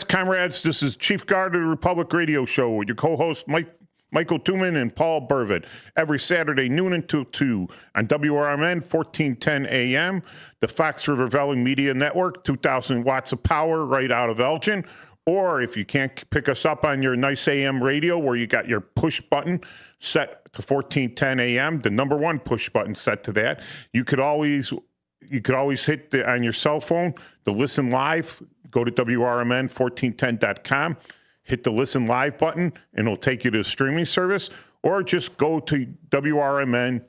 Comrades, this is Chief Guard of the Republic Radio Show with your co-host Michael Tuman and Paul Burvitt every Saturday noon until 2 on WRMN 1410 AM, the Fox River Valley Media Network, 2,000 watts of power right out of Elgin. Or if you can't pick us up on your nice AM radio where you got your push button set to 1410 AM, the number one push button set to that, you could always hit on your cell phone the listen live. Go to WRMN1410.com, hit the listen live button, and it'll take you to the streaming service, or just go to WRMN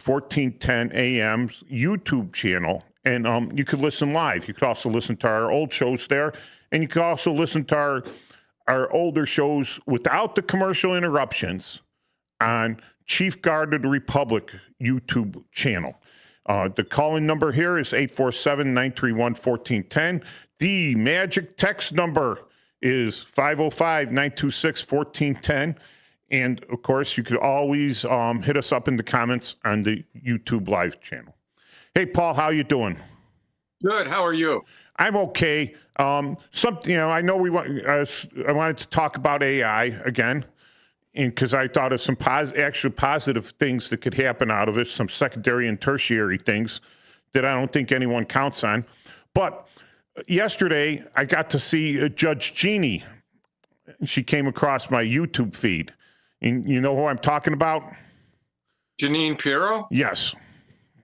1410 AM's YouTube channel, and you could listen live. You could also listen to our old shows there, and you could also listen to our older shows without the commercial interruptions on Chief Guard of the Republic YouTube channel. The call-in number here is 847-931-1410. The magic text number is 505-926-1410. And, of course, you could always hit us up in the comments on the YouTube live channel. Hey, Paul, how you doing? Good. How are you? I'm okay. I know I wanted to talk about AI again, and because I thought of some actual positive things that could happen out of it, some secondary and tertiary things that I don't think anyone counts on. But yesterday, I got to see Judge Jeannie. She came across my YouTube feed. And you know who I'm talking about? Janine Pirro? Yes.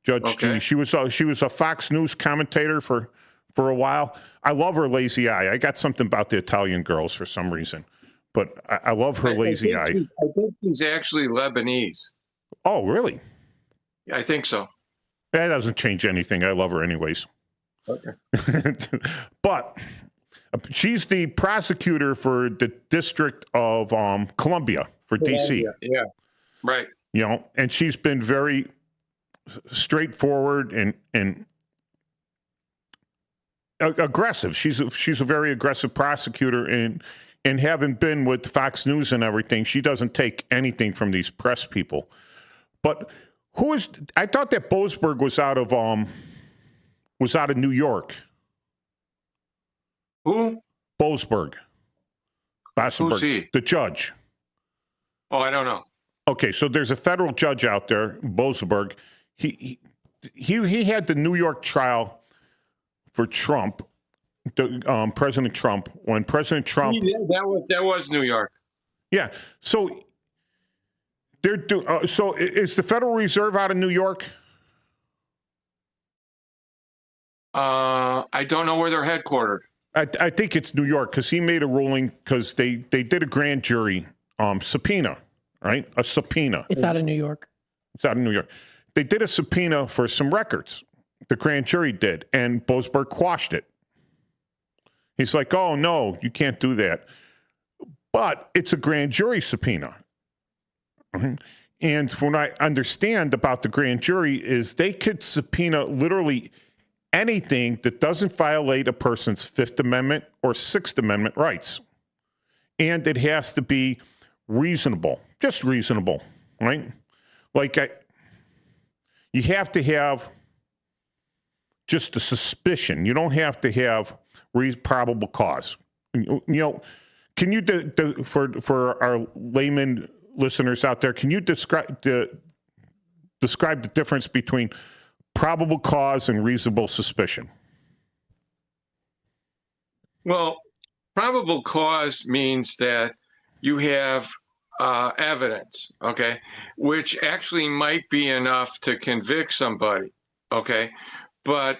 Judge Jeannie. She was a Fox News commentator for a while. I love her lazy eye. I got something about the Italian girls for some reason. But I love her lazy eye. I think she's actually Lebanese. Oh, really? I think so. That doesn't change anything. I love her anyways. Okay. But she's the prosecutor for the District of Columbia for D.C. Yeah, right. You know, and she's been very straightforward and aggressive. She's a very aggressive prosecutor, and having been with Fox News and everything, she doesn't take anything from these press people. But I thought that Boasberg was out of New York. Who? Boasberg. Who's he? The judge. Oh, I don't know. Okay, so there's a federal judge out there, Boasberg. He had the New York trial for Trump, President Trump. When President Trump, that was New York. Yeah. So so is the Federal Reserve out of New York? I don't know where they're headquartered. I think it's New York because he made a ruling because they did a grand jury subpoena, right? A subpoena. It's out of New York. It's out of New York. They did a subpoena for some records. The grand jury did, and Boasberg quashed it. He's like, oh, no, you can't do that. But it's a grand jury subpoena. Mm-hmm. And from what I understand about the grand jury is they could subpoena literally anything that doesn't violate a person's Fifth Amendment or Sixth Amendment rights. And it has to be reasonable, just reasonable, right? Like you have to have just a suspicion. You don't have to have probable cause. You know, can you, for our layman listeners out there, can you describe the difference between probable cause and reasonable suspicion? Well, probable cause means that you have evidence, okay, which actually might be enough to convict somebody, okay? But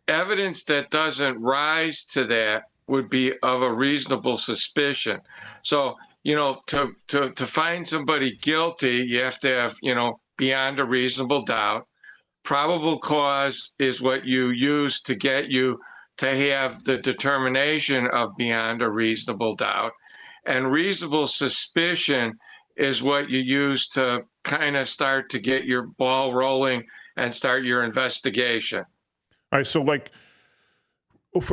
evidence that doesn't rise to that would be of a reasonable suspicion. So, you know, to find somebody guilty, you have to have, you know, beyond a reasonable doubt. Probable cause is what you use to get you to have the determination of beyond a reasonable doubt. And reasonable suspicion is what you use to kind of start to get your ball rolling and start your investigation. All right, so like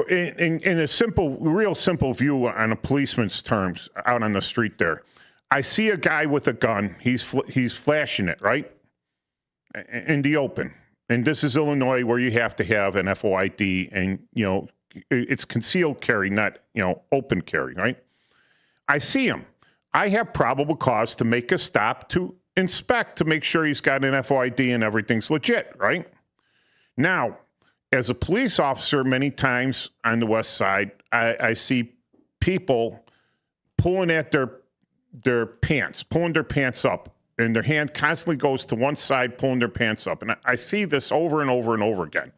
in a real simple view on a policeman's terms out on the street there, I see a guy with a gun. He's flashing it, right? In the open. And this is Illinois where you have to have an FOID and, you know, it's concealed carry, not, open carry, right? I see him. I have probable cause to make a stop to inspect to make sure he's got an FOID and everything's legit, right? Now, as a police officer, many times on the West Side, I see people pulling at their pants, pulling their pants up, and their hand constantly goes to one side, pulling their pants up. And I see this over and over and over again.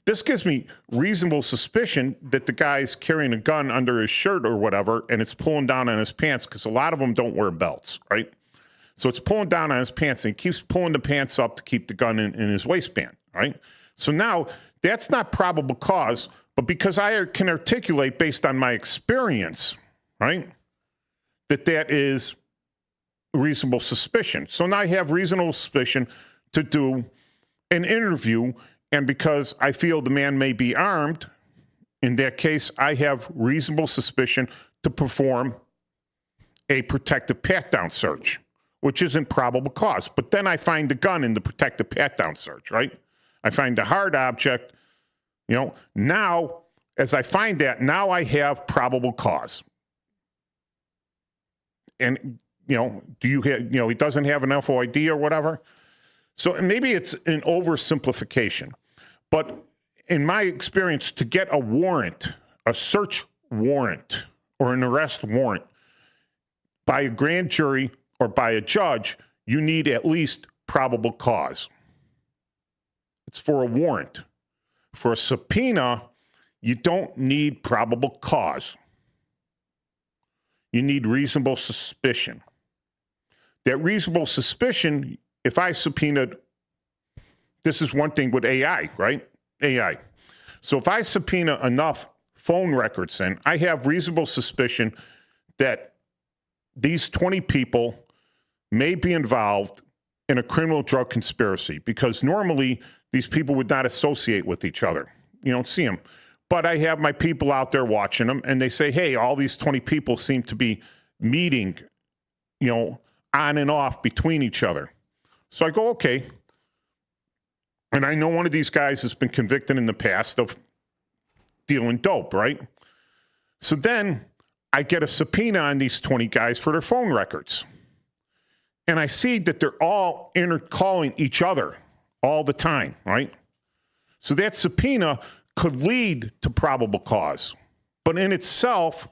This gives me reasonable suspicion that the guy's carrying a gun under his shirt or whatever, and it's pulling down on his pants, because a lot of them don't wear belts, right? So it's pulling down on his pants, and he keeps pulling the pants up to keep the gun in his waistband, right? So now that's not probable cause, but because I can articulate based on my experience, right, that is reasonable suspicion. So now I have reasonable suspicion to do an interview, and because I feel the man may be armed, in that case, I have reasonable suspicion to perform a protective pat-down search, which isn't probable cause. But then I find the gun in the protective pat-down search, right? I find the hard object, Now, as I find that, now I have probable cause. And, do you have, he doesn't have an FOID or whatever. So maybe it's an oversimplification. But in my experience, to get a warrant, a search warrant, or an arrest warrant by a grand jury or by a judge, you need at least probable cause. It's for a warrant. For a subpoena, you don't need probable cause. You need reasonable suspicion. That reasonable suspicion, if I subpoenaed, this is one thing with AI, right? AI. So if I subpoena enough phone records in, I have reasonable suspicion that these 20 people may be involved in a criminal drug conspiracy, because normally these people would not associate with each other. You don't see them. But I have my people out there watching them, and they say, hey, all these 20 people seem to be meeting, on and off between each other. So I go, okay. And I know one of these guys has been convicted in the past of dealing dope, right? So then I get a subpoena on these 20 guys for their phone records. And I see that they're all calling each other all the time, right? So that subpoena could lead to probable cause. But in itself,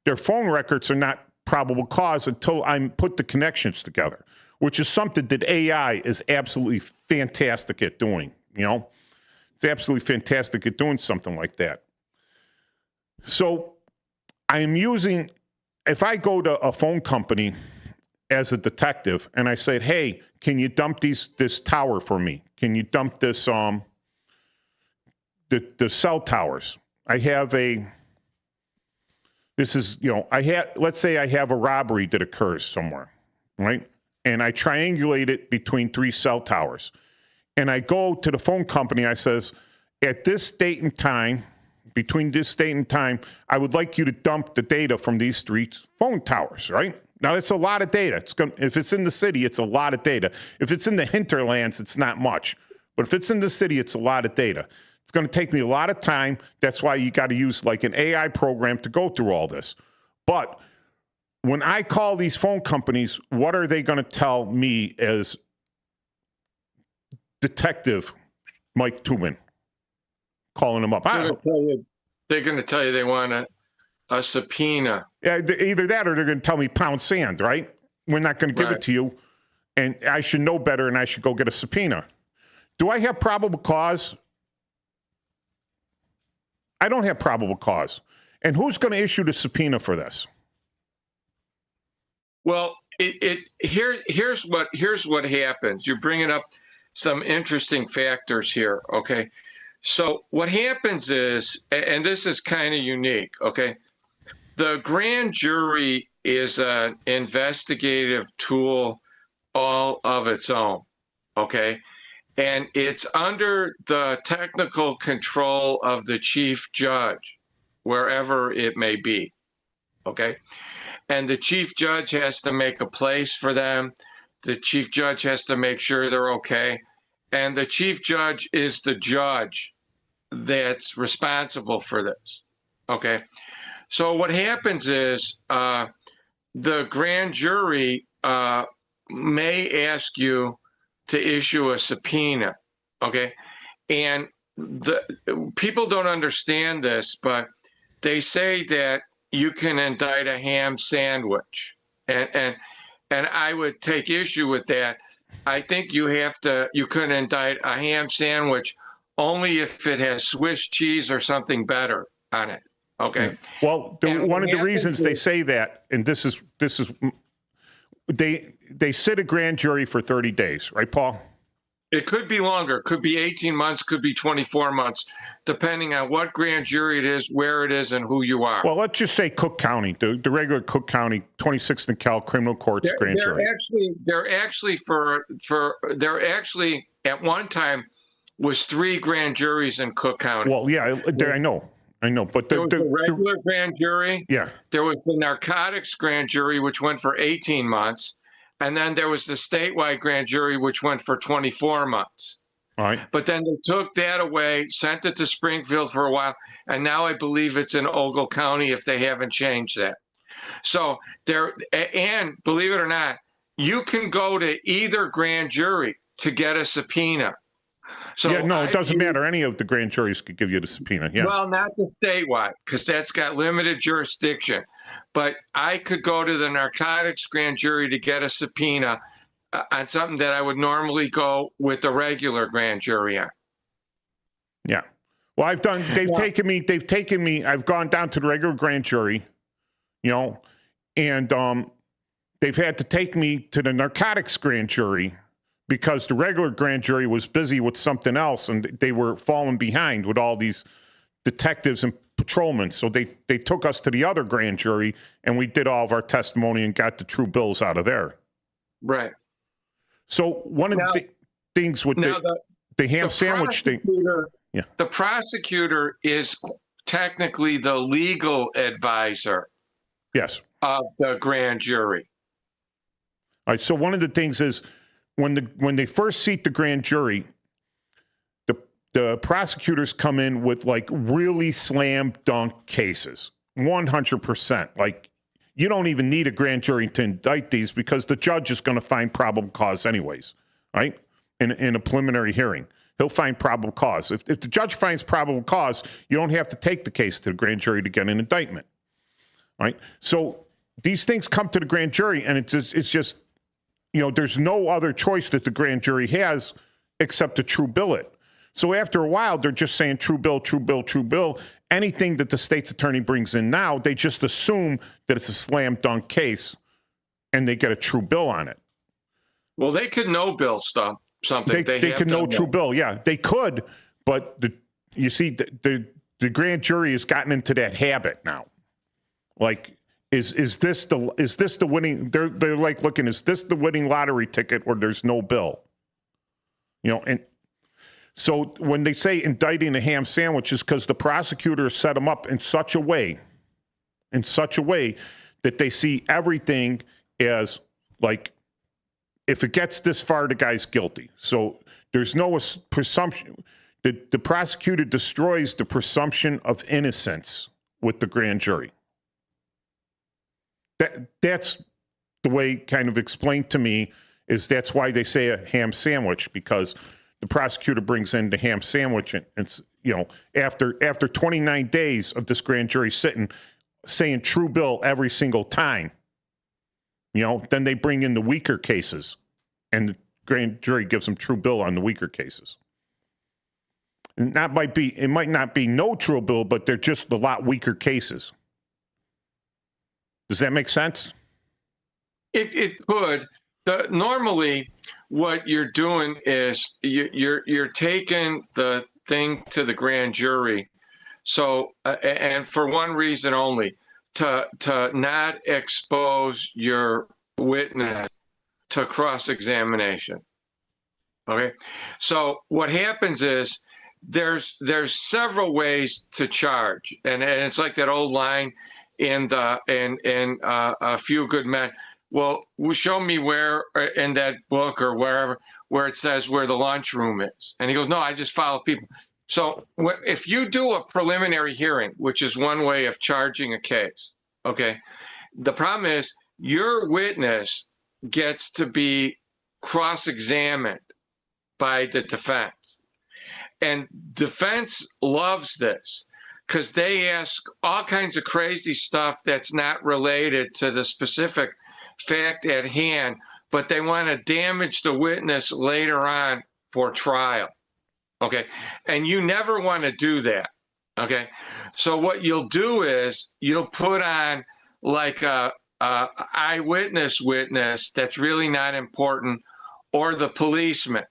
their phone records are not probable cause until I put the connections together, which is something that AI is absolutely fantastic at doing, It's absolutely fantastic at doing something like that. So I'm using, if I go to a phone company as a detective and I said, hey, can you dump this tower for me? Can you dump this, the cell towers? I have let's say I have a robbery that occurs somewhere, right? And I triangulate it between 3 cell towers. And I go to the phone company, I says, at this date and time, between this date and time, I would like you to dump the data from these 3 phone towers, right? Now, it's a lot of data. If it's in the city, it's a lot of data. If it's in the hinterlands, it's not much. But if it's in the city, it's a lot of data. It's going to take me a lot of time. That's why you got to use like an AI program to go through all this. But when I call these phone companies, what are they going to tell me as Detective Mike Tooman calling them up? They're going to tell you they want a subpoena. Yeah, either that or they're going to tell me pound sand, right? We're not going to give it to you, and I should know better, and I should go get a subpoena. Do I have probable cause? I don't have probable cause. And who's going to issue the subpoena for this? Well, here's what happens. You're bringing up some interesting factors here, okay? So what happens is, and this is kind of unique, okay? The grand jury is an investigative tool all of its own, okay? And it's under the technical control of the chief judge, wherever it may be, okay? And the chief judge has to make a place for them. The chief judge has to make sure they're okay. And the chief judge is the judge that's responsible for this. Okay. So what happens is the grand jury may ask you to issue a subpoena. Okay. And the people don't understand this, but they say that you can indict a ham sandwich. And I would take issue with that. I think you can indict a ham sandwich only if it has Swiss cheese or something better on it. Okay. Yeah. Well, one of the reasons they say that, and this is they sit a grand jury for 30 days, right, Paul? It could be longer, could be 18 months, could be 24 months, depending on what grand jury it is, where it is, and who you are. Well, let's just say Cook County, the regular Cook County 26th and Cal Criminal Courts grand jury. They're actually at one time was 3 grand juries in Cook County. Well, yeah, I know, but there was the regular grand jury. Yeah. There was the narcotics grand jury, which went for 18 months. And then there was the statewide grand jury, which went for 24 months. All right. But then they took that away, sent it to Springfield for a while, and now I believe it's in Ogle County if they haven't changed that. So and believe it or not, you can go to either grand jury to get a subpoena. So yeah, no, it doesn't matter. Any of the grand juries could give you the subpoena. Yeah. Well, not the statewide, because that's got limited jurisdiction. But I could go to the narcotics grand jury to get a subpoena on something that I would normally go with the regular grand jury on. Yeah. Well, they've taken me, I've gone down to the regular grand jury, and they've had to take me to the narcotics grand jury because the regular grand jury was busy with something else and they were falling behind with all these detectives and patrolmen. So they took us to the other grand jury and we did all of our testimony and got the true bills out of there. Right. So one of the things with the ham sandwich thing. Yeah. The prosecutor is technically the legal advisor. Yes. Of the grand jury. All right. So one of the things is, when they first seat the grand jury, the prosecutors come in with like really slam dunk cases, 100%. Like you don't even need a grand jury to indict these because the judge is going to find probable cause anyways, right? In a preliminary hearing, he'll find probable cause. If the judge finds probable cause, you don't have to take the case to the grand jury to get an indictment, right? So these things come to the grand jury, and it's just there's no other choice that the grand jury has except to true bill it. So after a while, they're just saying true bill, true bill, true bill. Anything that the state's attorney brings in now, they just assume that it's a slam dunk case and they get a true bill on it. Well, they could no bill something. They could no true bill. Yeah, they could. But the grand jury has gotten into that habit now. Like, Is this the winning? They're like looking. Is this the winning lottery ticket, or there's no bill? And so when they say indicting a ham sandwich, is because the prosecutor set them up in such a way that they see everything as like, if it gets this far, the guy's guilty. So there's no presumption. The prosecutor destroys the presumption of innocence with the grand jury. That's the way kind of explained to me is that's why they say a ham sandwich, because the prosecutor brings in the ham sandwich and it's, after 29 days of this grand jury sitting, saying true bill every single time, then they bring in the weaker cases and the grand jury gives them true bill on the weaker cases. And it might not be no true bill, but they're just a lot weaker cases. Does that make sense? It could. Normally, what you're doing is you're taking the thing to the grand jury, so and for one reason only, to not expose your witness to cross-examination. Okay, so what happens is there's several ways to charge, and it's like that old line in A Few Good Men. Well, show me where in that book or wherever where it says where the lunchroom is. And he goes, no, I just follow people. So if you do a preliminary hearing, which is one way of charging a case, okay, the problem is your witness gets to be cross-examined by the defense. And defense loves this because they ask all kinds of crazy stuff that's not related to the specific fact at hand, but they want to damage the witness later on for trial. Okay. And you never want to do that. Okay. So what you'll do is you'll put on like a eyewitness witness that's really not important, or the policeman.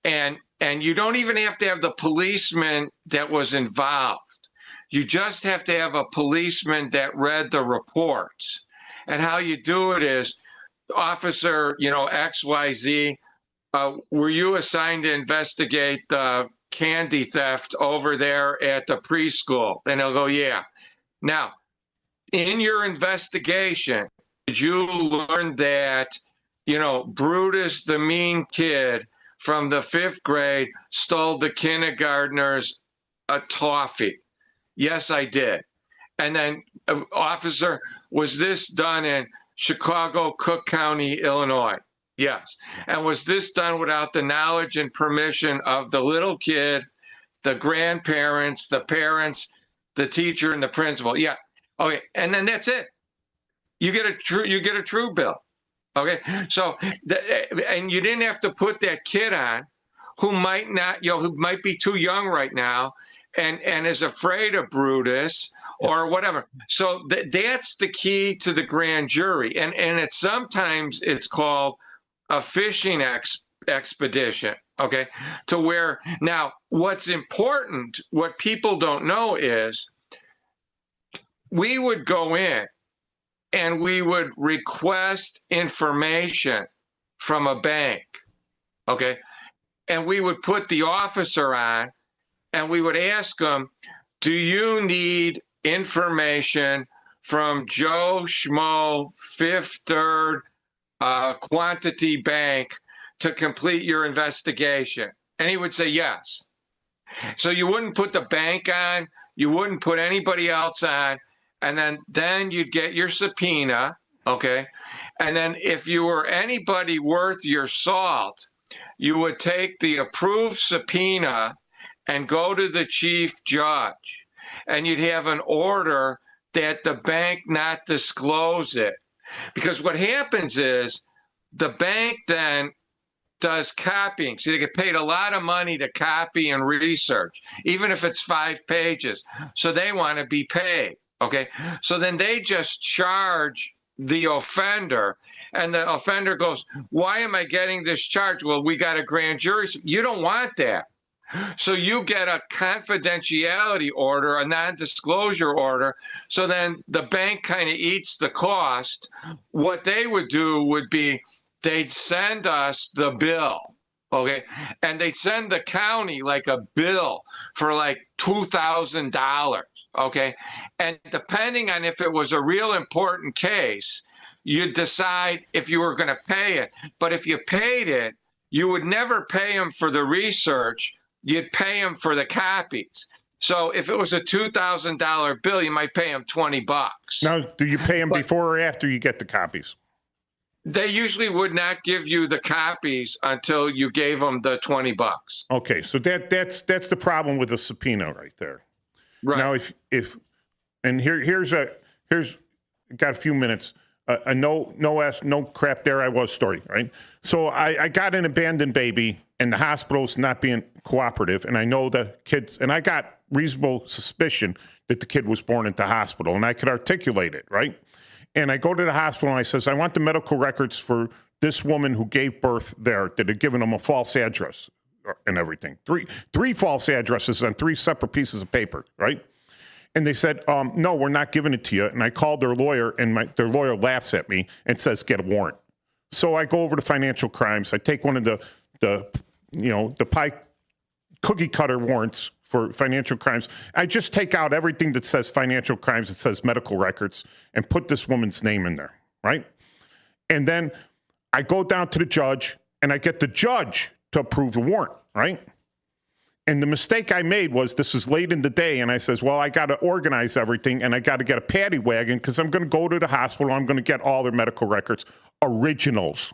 And you don't even have to have the policeman that was involved. You just have to have a policeman that read the reports. And how you do it is, Officer, XYZ, were you assigned to investigate the candy theft over there at the preschool? And they'll go, yeah. Now, in your investigation, did you learn that, Brutus, the mean kid from the 5th grade, stole the kindergartners a toffee? Yes, I did. And then, officer, was this done in Chicago, Cook County, Illinois? Yes. And was this done without the knowledge and permission of the little kid, the grandparents, the parents, the teacher, and the principal? Yeah. Okay. And then that's it. You get a true bill. Okay. So, and you didn't have to put that kid on who might not, who might be too young right now and is afraid of Brutus or whatever. So that's the key to the grand jury. And sometimes it's called a fishing expedition. Okay. To where now what's important, what people don't know is we would go in and we would request information from a bank. Okay. And we would put the officer on and we would ask them, do you need information from Joe Schmo, Fifth Third Quantity Bank to complete your investigation? And he would say yes. So you wouldn't put the bank on, you wouldn't put anybody else on, and then you'd get your subpoena, okay? And then if you were anybody worth your salt, you would take the approved subpoena and go to the chief judge, and you'd have an order that the bank not disclose it. Because what happens is the bank then does copying. See, they get paid a lot of money to copy and research, even if it's 5 pages. So they want to be paid, okay? So then they just charge the offender, and the offender goes, why am I getting this charge? Well, we got a grand jury. You don't want that. So you get a confidentiality order, a non-disclosure order. So then the bank kind of eats the cost. What they would do would be they'd send us the bill, okay? And they'd send the county like a bill for like $2,000, okay? And depending on if it was a real important case, you'd decide if you were going to pay it. But if you paid it, you would never pay them for the research. You'd pay them for the copies. So if it was a $2,000 bill, you might pay them $20. Now, do you pay them before or after you get the copies? They usually would not give you the copies until you gave them the $20. Okay, so that's the problem with the subpoena right there. Right. Now, if here's got a few minutes. A no crap there I was story, right? So I got an abandoned baby, and the hospital's not being cooperative, and I know the kids, and I got reasonable suspicion that the kid was born at the hospital, and I could articulate it, right? And I go to the hospital, and I says, I want the medical records for this woman who gave birth there that had given them a false address and everything. Three false addresses on 3 separate pieces of paper, right? And they said, no, we're not giving it to you. And I called their lawyer, and their lawyer laughs at me and says, get a warrant. So I go over to financial crimes. I take one of the pie cookie cutter warrants for financial crimes. I just take out everything that says financial crimes, that says medical records, and put this woman's name in there, right? And then I go down to the judge, and I get the judge to approve the warrant, right? And the mistake I made was this is late in the day, and I says, well, I got to organize everything, and I got to get a paddy wagon because I'm going to go to the hospital. I'm going to get all their medical records, originals.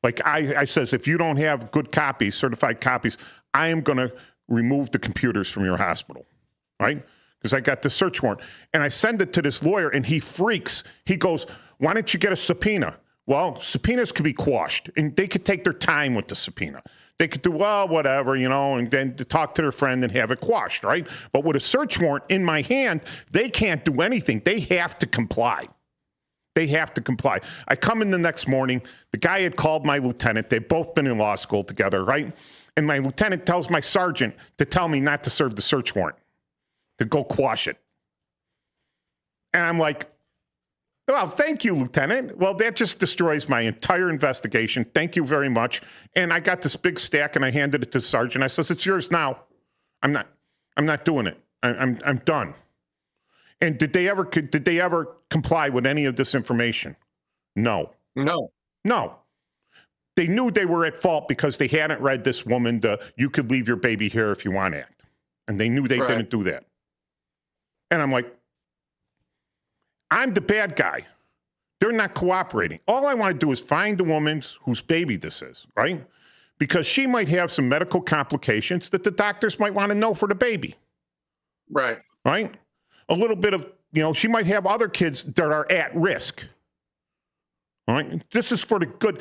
Like I says, if you don't have good copies, certified copies, I am going to remove the computers from your hospital, right? Because I got the search warrant. And I send it to this lawyer, and he freaks. He goes, why don't you get a subpoena? Well, subpoenas could be quashed, and they could take their time with the subpoena. They could do, well, whatever, you know, and then to talk to their friend and have it quashed, right? But with a search warrant in my hand, they can't do anything. They have to comply. They have to comply. I come in the next morning. The guy had called my lieutenant. They've both been in law school together, right? And my lieutenant tells my sergeant to tell me not to serve the search warrant, to go quash it. And I'm like, well, thank you, Lieutenant. Well, that just destroys my entire investigation. Thank you very much. And I got this big stack, and I handed it to the sergeant. I says, it's yours now. I'm not doing it. I'm done. And did they ever comply with any of this information? No. No. They knew they were at fault because they hadn't read this woman, you could leave your baby here if you want act. And they knew they didn't do that. And I'm like, I'm the bad guy. They're not cooperating. All I want to do is find the woman whose baby this is, right? Because she might have some medical complications that the doctors might want to know for the baby. Right. Right? A little bit of, you know, she might have other kids that are at risk. All right? This is for the good.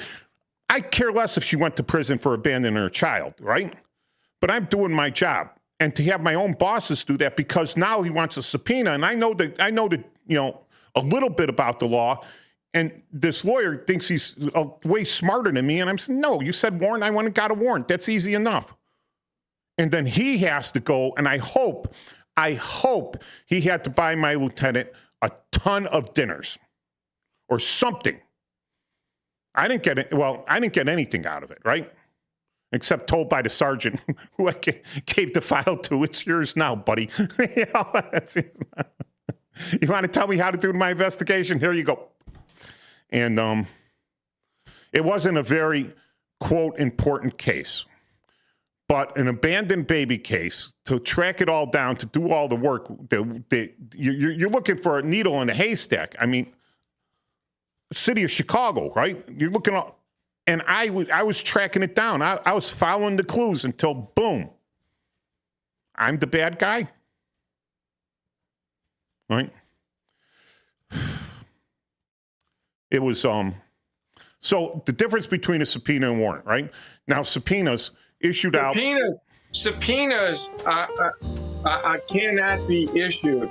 I care less if she went to prison for abandoning her child, right? But I'm doing my job. And to have my own bosses do that because now he wants a subpoena, and I know that, you know, a little bit about the law, and this lawyer thinks he's way smarter than me, and I'm saying, no, you said warrant, I went and got a warrant. That's easy enough. And then he has to go, and I hope he had to buy my lieutenant a ton of dinners or something. I didn't get anything out of it, right? Except told by the sergeant who I gave the file to, it's yours now, buddy. You know, you want to tell me how to do my investigation? Here you go. And it wasn't a very, quote, important case. But an abandoned baby case, to track it all down, to do all the work, you're looking for a needle in a haystack. I mean, city of Chicago, right? You're looking at, and I was tracking it down. I was following the clues until, boom, I'm the bad guy. Right? It was, so the difference between a subpoena and warrant, right? Now, subpoenas issued out. Subpoenas cannot be issued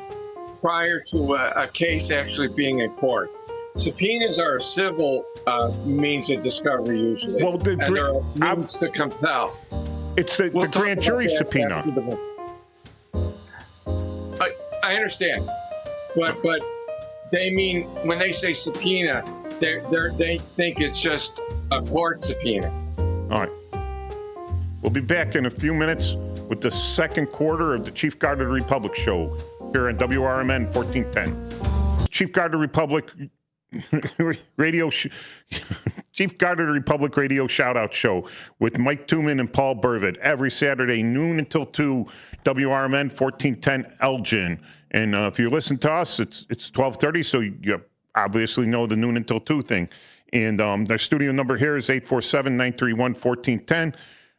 prior to a case actually being in court. Subpoenas are a civil means of discovery usually. Well, and they're a means to compel. It's the grand jury subpoena. I understand. But they mean, when they say subpoena, they think it's just a court subpoena. All right. We'll be back in a few minutes with the second quarter of the Chief Guard of the Republic show here on WRMN 1410. Chief Guard of the Republic radio Chief Guard of the Republic radio shout-out show with Mike Tooman and Paul Burvitt every Saturday, noon until 2, WRMN 1410 Elgin. And if you listen to us, it's 12:30, so you obviously know the noon until 2 thing. And their studio number here is 847-931-1410.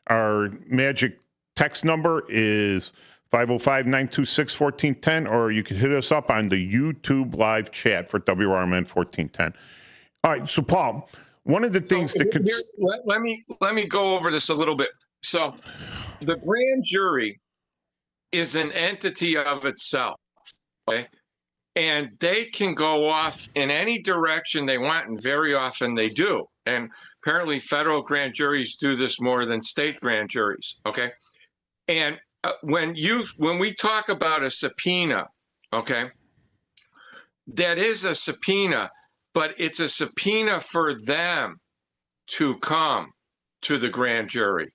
Our magic text number is 505-926-1410, or you can hit us up on the YouTube live chat for WRMN 1410. All right, so Paul, one of the things that let me go over this a little bit. So the grand jury is an entity of itself, okay? And they can go off in any direction they want, and very often they do. And apparently federal grand juries do this more than state grand juries, okay? And when we talk about a subpoena, okay, that is a subpoena, but it's a subpoena for them to come to the grand jury.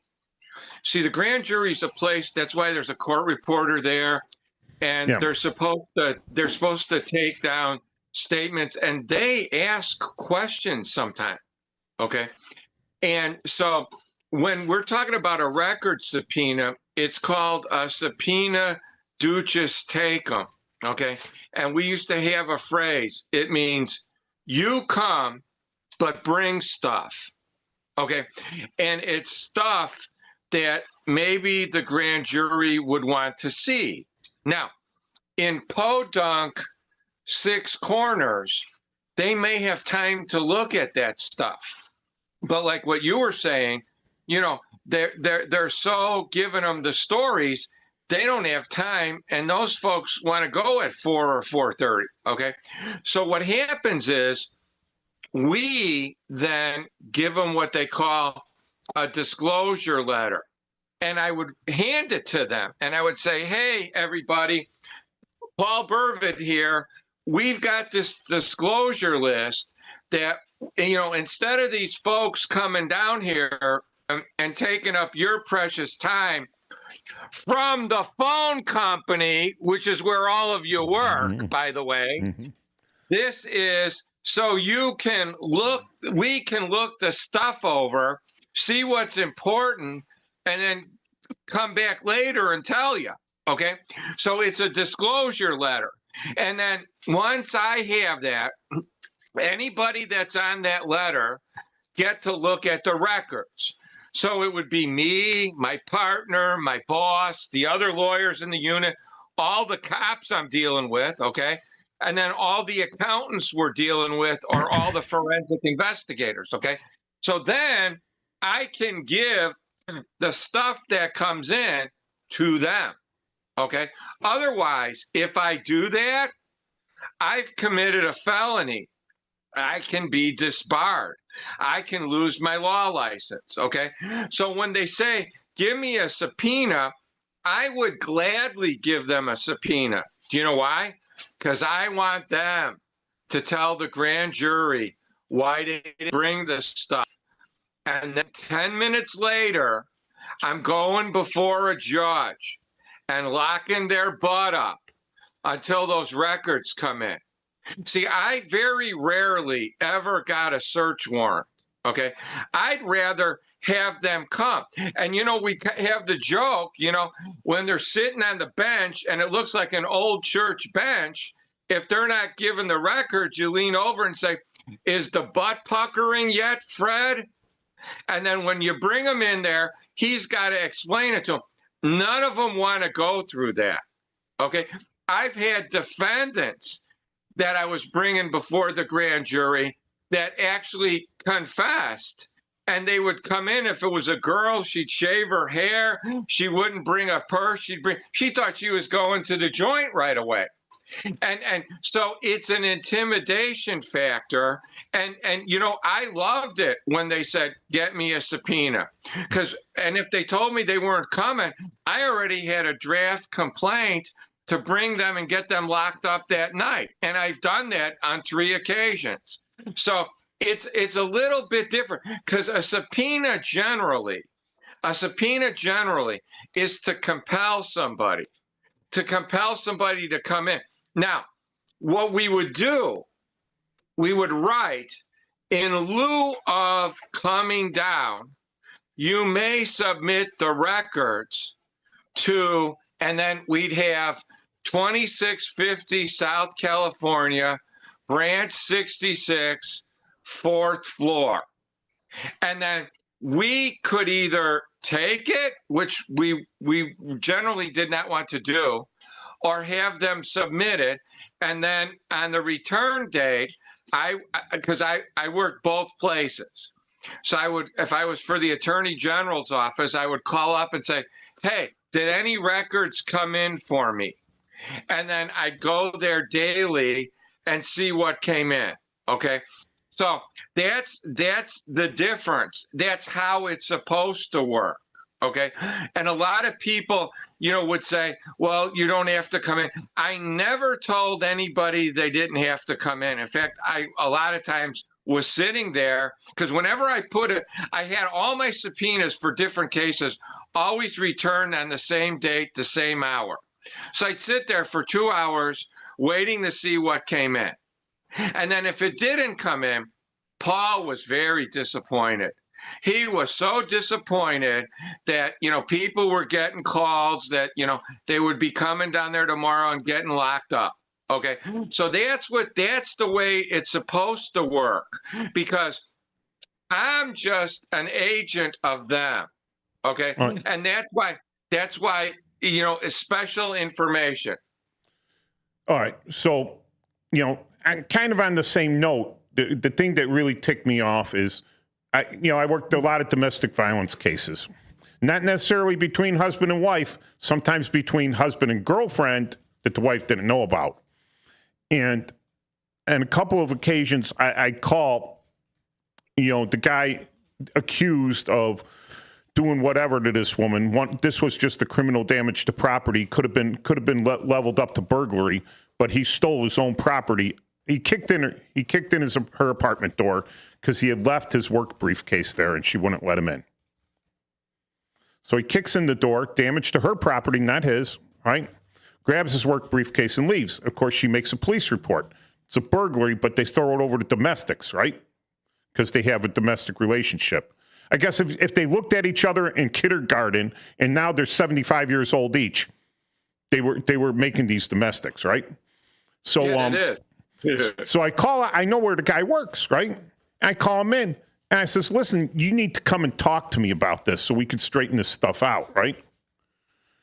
See, the grand jury is a place, that's why there's a court reporter there, and they're supposed to take down statements, and they ask questions sometimes, okay? And so when we're talking about a record subpoena, It's called a subpoena duces tecum, okay? And we used to have a phrase. It means you come, but bring stuff, okay? And it's stuff that maybe the grand jury would want to see. Now, in podunk 6 corners, they may have time to look at that stuff. But like what you were saying, you know, they're so giving them the stories, they don't have time, and those folks want to go at 4 or 4:30. Okay, so what happens is we then give them what they call a disclosure letter, and I would hand it to them, and I would say, "Hey, everybody, Paul Burvitt here. We've got this disclosure list that, you know, instead of these folks coming down here and taking up your precious time from the phone company, which is where all of you work, by the way, this is so you can look, we can look the stuff over, see what's important, and then come back later and tell you." Okay, so it's a disclosure letter. And then once I have that, anybody that's on that letter get to look at the records. So it would be me, my partner, my boss, the other lawyers in the unit, all the cops I'm dealing with, okay? And then all the accountants we're dealing with, or all the forensic investigators, okay? So then I can give the stuff that comes in to them. Okay. Otherwise, if I do that, I've committed a felony. I can be disbarred. I can lose my law license. Okay. So when they say, give me a subpoena, I would gladly give them a subpoena. Do you know why? Because I want them to tell the grand jury why they didn't bring this stuff. And then 10 minutes later, I'm going before a judge and locking their butt up until those records come in. See, I very rarely ever got a search warrant, okay? I'd rather have them come. And, you know, we have the joke, you know, when they're sitting on the bench and it looks like an old church bench, if they're not given the records, you lean over and say, "Is the butt puckering yet, Fred?" And then when you bring him in there, he's got to explain it to him. None of them want to go through that, okay? I've had defendants that I was bringing before the grand jury that actually confessed, and they would come in. If it was a girl, she'd shave her hair. She wouldn't bring a purse. She thought she was going to the joint right away. And so it's an intimidation factor. And you know, I loved it when they said, "Get me a subpoena." And if they told me they weren't coming, I already had a draft complaint to bring them and get them locked up that night. And I've done that on 3 occasions. So it's a little bit different, because a subpoena generally is to compel somebody to come in. Now, what we would do, we would write, "In lieu of coming down, you may submit the records to," and then we'd have 2650 South California, branch 66, 4th floor. And then we could either take it, which we generally did not want to do, or have them submit it. And then on the return date, because I worked both places. So I would, if I was for the Attorney General's office, I would call up and say, "Hey, did any records come in for me?" And then I'd go there daily and see what came in. Okay. So that's the difference. That's how it's supposed to work. Okay. And a lot of people, you know, would say, "Well, you don't have to come in." I never told anybody they didn't have to come in. In fact, I a lot of times was sitting there, because whenever I I had all my subpoenas for different cases always returned on the same date, the same hour. So I'd sit there for 2 hours waiting to see what came in. And then if it didn't come in, Paul was very disappointed. He was so disappointed that, people were getting calls that, they would be coming down there tomorrow and getting locked up. Okay. So that's the way it's supposed to work, because I'm just an agent of them. Okay. Right. And that's why, it's special information. All right. So, and kind of on the same note, the thing that really ticked me off is, I worked a lot of domestic violence cases, not necessarily between husband and wife, sometimes between husband and girlfriend that the wife didn't know about. And on a couple of occasions, I call, the guy accused of doing whatever to this woman. This was just the criminal damage to property. Could have been leveled up to burglary, but he stole his own property. He kicked in her apartment door because he had left his work briefcase there and she wouldn't let him in. So he kicks in the door, damage to her property, not his, right? Grabs his work briefcase and leaves. Of course, she makes a police report. It's a burglary, but they throw it over to domestics, right? Because they have a domestic relationship. I guess if they looked at each other in kindergarten and now they're 75 years old each, they were making these domestics, right? So Yeah, it is. so I know where the guy works, right? I call him in and I says, listen, you need to come and talk to me about this so we can straighten this stuff out, right?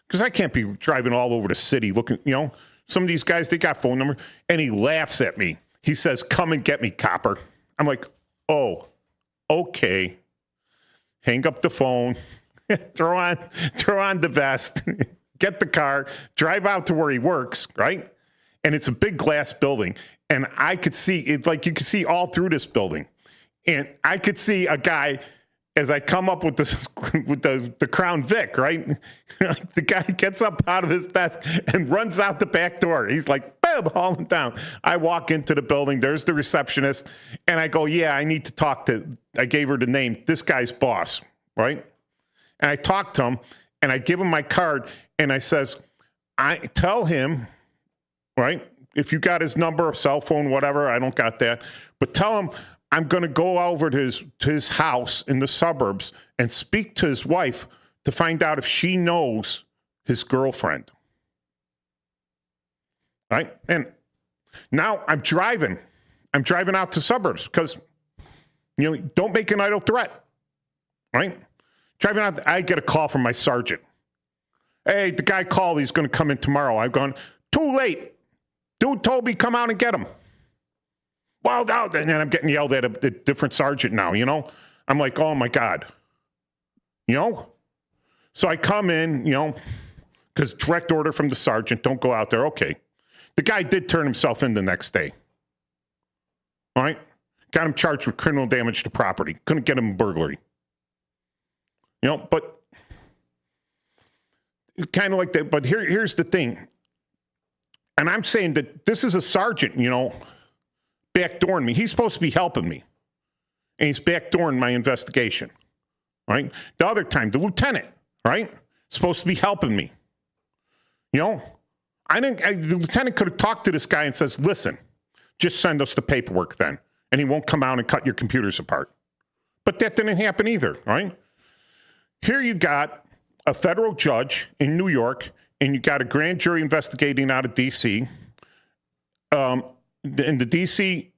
Because I can't be driving all over the city looking, some of these guys, they got phone number. And he laughs at me. He says, come and get me, copper. I'm like, oh, okay. Hang up the phone, throw on the vest, get the car, drive out to where he works, right? And it's a big glass building. And I could see it, like you could see all through this building. And I could see a guy as I come up with the Crown Vic, right? The guy gets up out of his desk and runs out the back door. He's like, boom, hauling down. I walk into the building. There's the receptionist. And I go, yeah, I need to talk I gave her the name, this guy's boss, right? And I talk to him and I give him my card and I says, I tell him, right? If you got his number, cell phone, whatever, I don't got that. But tell him I'm going to go over to his house in the suburbs and speak to his wife to find out if she knows his girlfriend. Right? And now I'm driving out to suburbs because, don't make an idle threat. Right? Driving out, I get a call from my sergeant. Hey, the guy called. He's going to come in tomorrow. I've gone, too late. Dude told me come out and get him. Well, now, and then I'm getting yelled at a different sergeant now, I'm like, oh, my God. So I come in, because direct order from the sergeant, don't go out there. Okay. The guy did turn himself in the next day. All right? Got him charged with criminal damage to property. Couldn't get him burglary. But kind of like that. But here's the thing. And I'm saying that this is a sergeant, backdooring me. He's supposed to be helping me. And he's backdooring my investigation. Right? The other time, the lieutenant, right? Supposed to be helping me. The lieutenant could have talked to this guy and says, listen, just send us the paperwork then. And he won't come out and cut your computers apart. But that didn't happen either, right? Here you got a federal judge in New York, and you got a grand jury investigating out of D.C. And the D.C.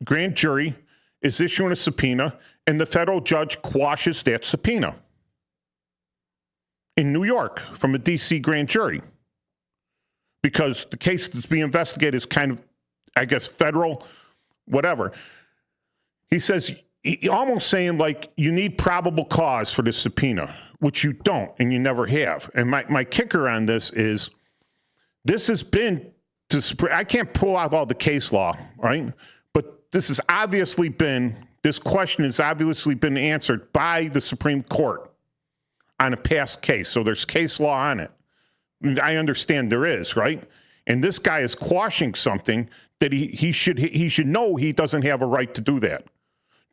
grand jury is issuing a subpoena, and the federal judge quashes that subpoena in New York from a D.C. grand jury because the case that's being investigated is kind of, I guess, federal, whatever. He says, almost saying like you need probable cause for this subpoena, which you don't, and you never have. And my kicker on this is this has been, I can't pull out all the case law, right? But this question has obviously been answered by the Supreme Court on a past case. So there's case law on it. I understand there is, right? And this guy is quashing something that he should know he doesn't have a right to do that.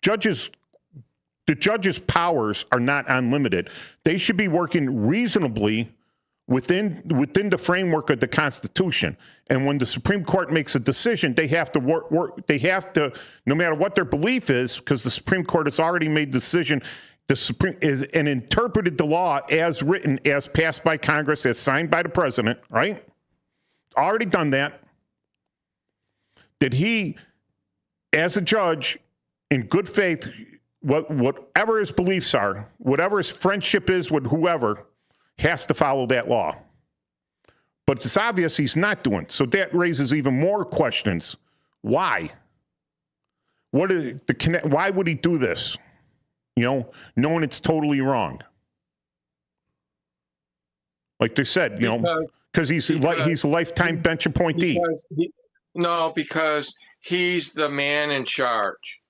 The judge's powers are not unlimited. They should be working reasonably within the framework of the Constitution. And when the Supreme Court makes a decision, they have to work. They have to, no matter what their belief is, because the Supreme Court has already made the decision. The Supreme is and interpreted the law as written, as passed by Congress, as signed by the president. Right? Already done that. Did he, as a judge, in good faith, whatever his beliefs are, whatever his friendship is with whoever, has to follow that law? But it's obvious he's not doing. So that raises even more questions. Why? Why would he do this? Knowing it's totally wrong. Like they said, because he's a lifetime bench appointee. Because he's the man in charge.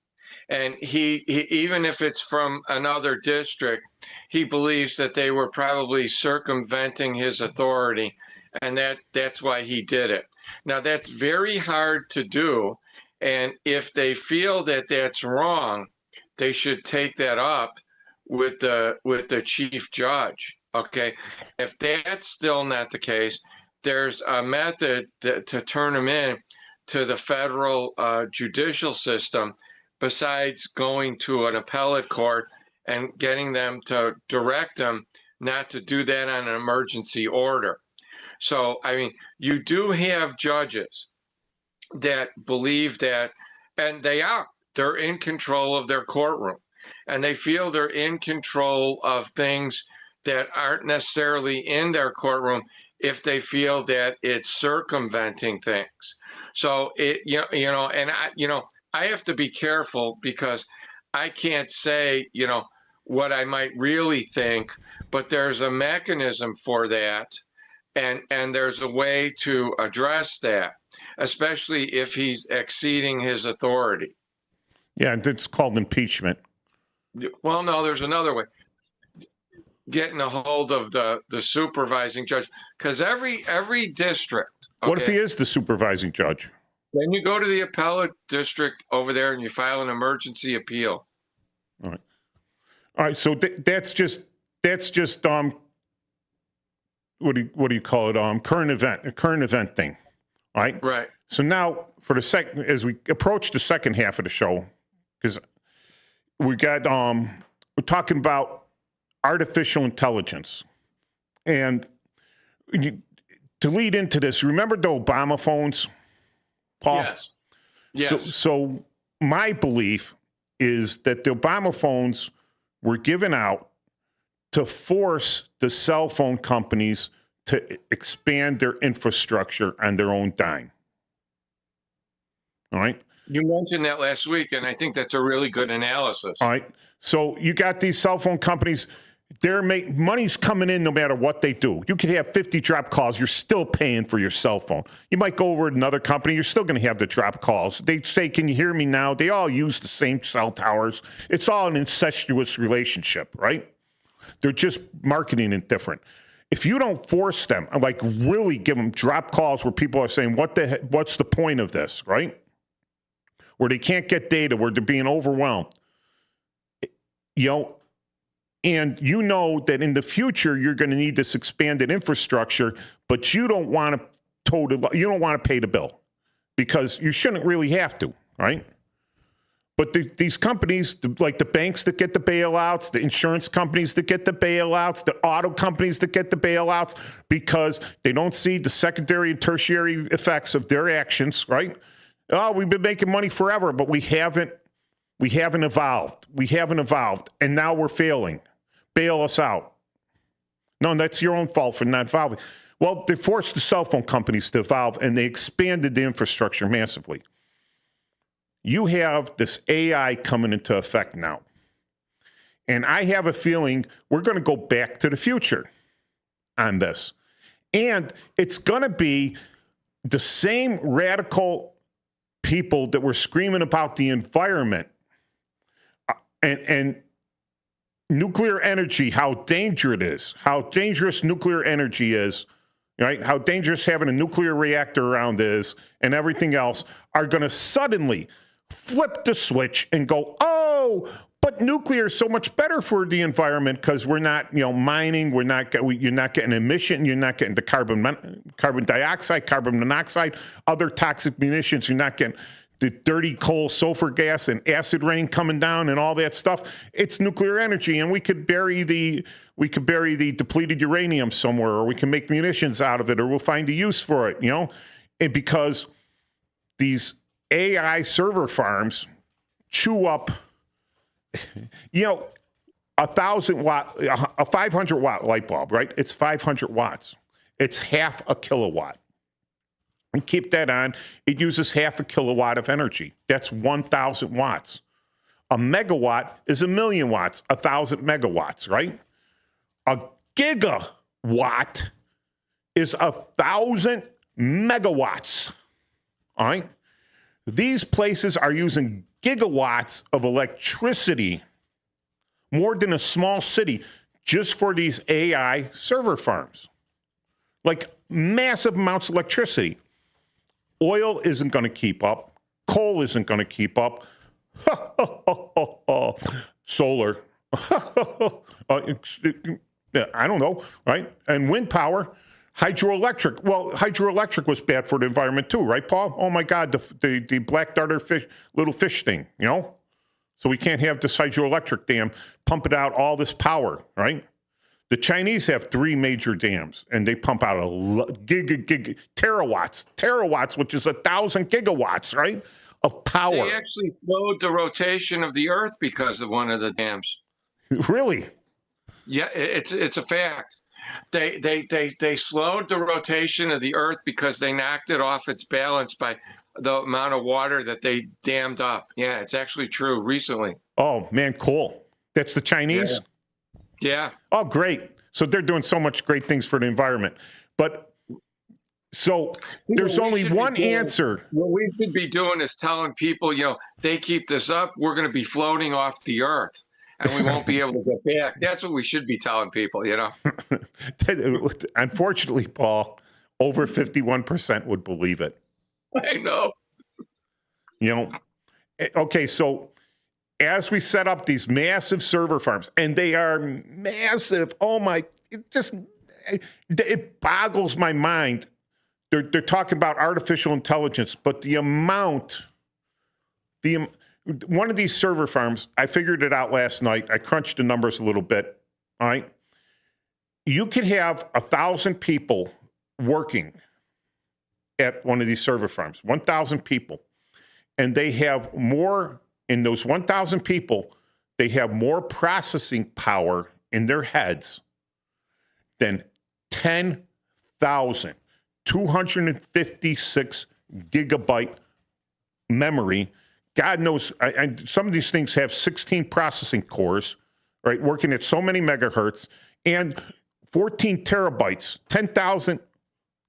And he even if it's from another district, he believes that they were probably circumventing his authority, and that's why he did it. Now, that's very hard to do, and if they feel that that's wrong, they should take that up with the chief judge. Okay, if that's still not the case, there's a method to turn them in to the federal judicial system, besides going to an appellate court and getting them to direct them not to do that on an emergency order. So, I mean, you do have judges that believe that, and they're in control of their courtroom, and they feel they're in control of things that aren't necessarily in their courtroom if they feel that it's circumventing things. So I have to be careful because I can't say, what I might really think, but there's a mechanism for that. And there's a way to address that, especially if he's exceeding his authority. Yeah, it's called impeachment. Well, no, there's another way. Getting a hold of the supervising judge, because every district. Okay, what if he is the supervising judge? Then you go to the appellate district over there and you file an emergency appeal. All right. So that's just what do you call it? Current event thing. All right. Right. So now as we approach the second half of the show, because we're talking about artificial intelligence, and to lead into this, remember the Obama phones, Paul? Yes. So my belief is that the Obama phones were given out to force the cell phone companies to expand their infrastructure on their own dime. All right. You mentioned that last week, and I think that's a really good analysis. All right. So you got these cell phone companies. Money's coming in no matter what they do. You could have 50 drop calls. You're still paying for your cell phone. You might go over to another company. You're still going to have the drop calls. They say, can you hear me now? They all use the same cell towers. It's all an incestuous relationship, right? They're just marketing it different. If you don't force them, like really give them drop calls where people are saying, what's the point of this, right? Where they can't get data, where they're being overwhelmed. And that in the future you're going to need this expanded infrastructure, but you don't want to pay the bill because you shouldn't really have to, right? But these companies, like the banks that get the bailouts, the insurance companies that get the bailouts, the auto companies that get the bailouts, because they don't see the secondary and tertiary effects of their actions, right? Oh, we've been making money forever, but we haven't evolved. And now we're failing. Bail us out. No, that's your own fault for not evolving. Well, they forced the cell phone companies to evolve, and they expanded the infrastructure massively. You have this AI coming into effect now. And I have a feeling we're going to go back to the future on this. And it's going to be the same radical people that were screaming about the environment and nuclear energy, how dangerous nuclear energy is, right? How dangerous having a nuclear reactor around is, and everything else, are going to suddenly flip the switch and go, oh, But nuclear is so much better for the environment because we're not, mining. You're not getting emission. You're not getting the carbon dioxide, carbon monoxide, other toxic munitions. You're not getting the dirty coal, sulfur gas, and acid rain coming down and all that stuff. It's nuclear energy, and we could bury the depleted uranium somewhere, or we can make munitions out of it, or we'll find a use for it. And because these AI server farms chew up. A 500-watt light bulb, right? It's 500 watts. It's half a kilowatt. And keep that on. It uses half a kilowatt of energy. That's 1,000 watts. A megawatt is 1,000,000 watts, 1,000 megawatts, right? A gigawatt is 1,000 megawatts. All right? These places are using gigawatts of electricity, more than a small city, just for these AI server farms. Like massive amounts of electricity. Oil isn't going to keep up. Coal isn't going to keep up. Solar. I don't know, right? And wind power. Hydroelectric. Well, hydroelectric was bad for the environment too, right, Paul? Oh my God, the black darter fish, little fish thing, So we can't have this hydroelectric dam pumping out all this power, right? The Chinese have 3 major dams, and they pump out terawatts, which is 1,000 gigawatts, right, of power. They actually slowed the rotation of the Earth because of one of the dams. Really? Yeah, it's a fact. They slowed the rotation of the Earth because they knocked it off its balance by the amount of water that they dammed up. Yeah, it's actually true recently. Oh, man, cool. That's the Chinese? Yeah. Oh, great. So they're doing so much great things for the environment. But so there's only one answer. What we should be doing is telling people, they keep this up, we're going to be floating off the Earth. And we won't be able to get back. That's what we should be telling people, Unfortunately, Paul, over 51% would believe it. I know. Okay, so as we set up these massive server farms, and they are massive, it boggles my mind. They're talking about artificial intelligence, but one of these server farms, I figured it out last night. I crunched the numbers a little bit. All right. You could have 1,000 people working at one of these server farms, 1,000 people. And they have more, in those 1,000 people, they have more processing power in their heads than 10,256 gigabyte memory. God knows, some of these things have 16 processing cores, right, working at so many megahertz, and 14 terabytes, 10,000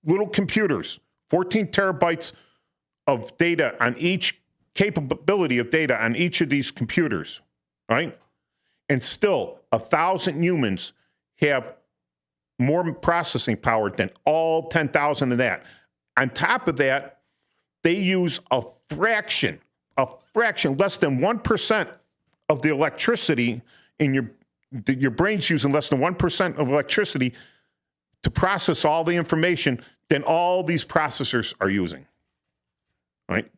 little computers, 14 terabytes of data on each capability of data on each of these computers, right? And still, 1,000 humans have more processing power than all 10,000 of that. On top of that, they use a fraction, less than 1% of the electricity in your brain's using less than 1% of electricity to process all the information than all these processors are using, right?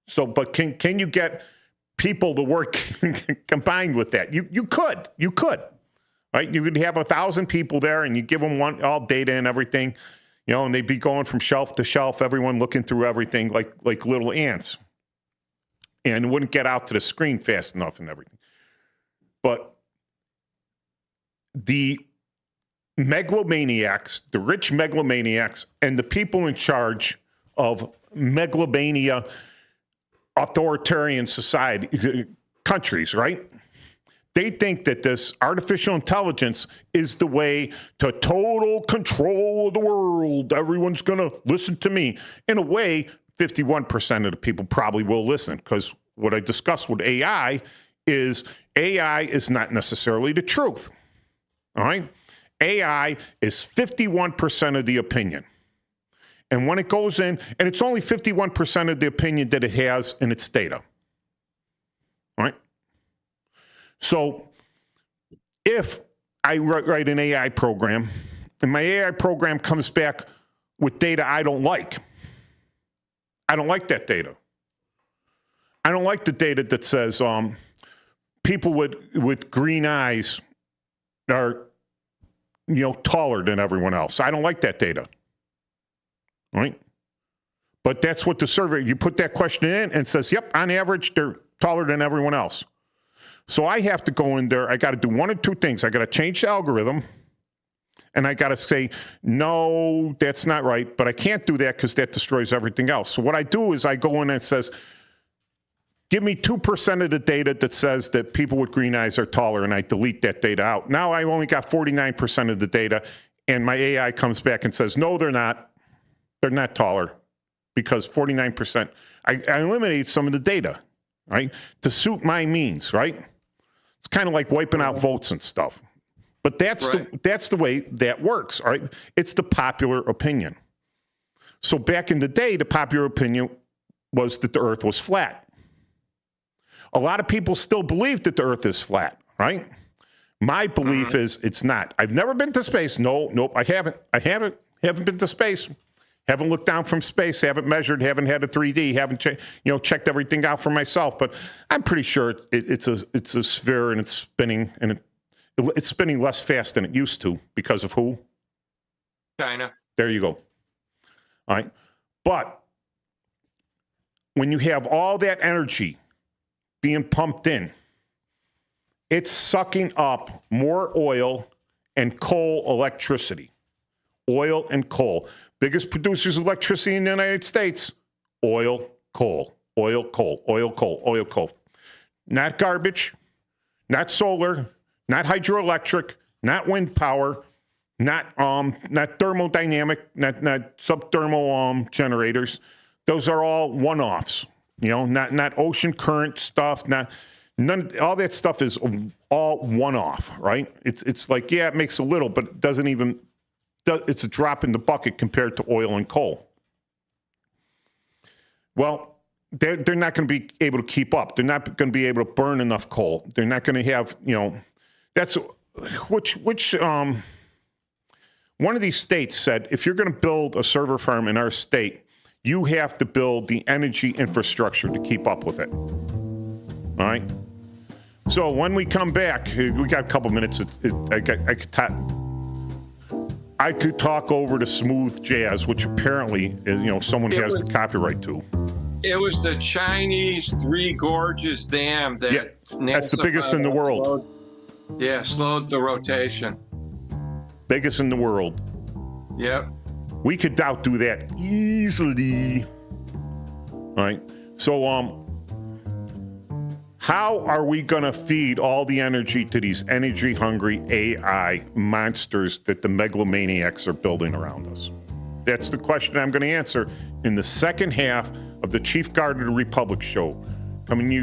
So, but can you get people to work combined with that? You could, right? You could have 1,000 people there, and you give them all data and everything, and they'd be going from shelf to shelf, everyone looking through everything like little ants. And it wouldn't get out to the screen fast enough and everything. But the megalomaniacs, the rich megalomaniacs, and the people in charge of megalomania authoritarian society countries, right? They think that this artificial intelligence is the way to total control of the world. Everyone's going to listen to me. In a way, 51% of the people probably will listen, because what I discussed with AI is not necessarily the truth. All right? AI is 51% of the opinion. And when it goes in, and it's only 51% of the opinion that it has in its data. All right? So if I write an AI program and my AI program comes back with data I don't like that data. I don't like the data that says people with green eyes are, taller than everyone else. I don't like that data, right? But that's what the survey, you put that question in and it says, yep, on average, they're taller than everyone else. So I have to go in there. I got to do one of two things. I got to change the algorithm and I got to say, no, that's not right. But I can't do that because that destroys everything else. So what I do is I go in and it says, give me 2% of the data that says that people with green eyes are taller, and I delete that data out. Now I've only got 49% of the data, and my AI comes back and says, no, they're not. They're not taller because 49%. I eliminate some of the data, right, to suit my means, right? It's kind of like wiping out votes and stuff. But that's the way that works, all right? It's the popular opinion. So back in the day, the popular opinion was that the earth was flat. A lot of people still believe that the earth is flat, right? My belief is it's not. I've never been to space. Nope, I haven't. Haven't been to space. Haven't looked down from space. Haven't measured. Haven't had a 3D. Haven't checked everything out for myself. But I'm pretty sure it's a sphere and it's spinning, and it's spinning less fast than it used to because of who? China. There you go. All right. But when you have all that energy being pumped in, it's sucking up more oil and coal electricity. Oil and coal. Biggest producers of electricity in the United States, oil, coal, oil, coal, oil, coal, oil, coal. Not garbage, not solar, not hydroelectric, not wind power, not thermodynamic, not subthermal generators. Those are all one-offs. Not ocean current stuff, all that stuff is all one-off, right? It's like, yeah, it makes a little, but it doesn't even, it's a drop in the bucket compared to oil and coal. Well, they're not going to be able to keep up. They're not going to be able to burn enough coal. They're not going to have, that's, which one of these states said, if you're going to build a server farm in our state, you have to build the energy infrastructure to keep up with it. All right? So when we come back, we got a couple minutes. I could talk over the smooth jazz, which apparently, someone has the copyright to. It was the Chinese Three Gorges Dam that that's the biggest in the world. Slowed the rotation. Biggest in the world. Yep. We could outdo that easily. All right. So, how are we going to feed all the energy to these energy-hungry AI monsters that the megalomaniacs are building around us? That's the question I'm going to answer in the second half of the Chief Guard of the Republic show, coming to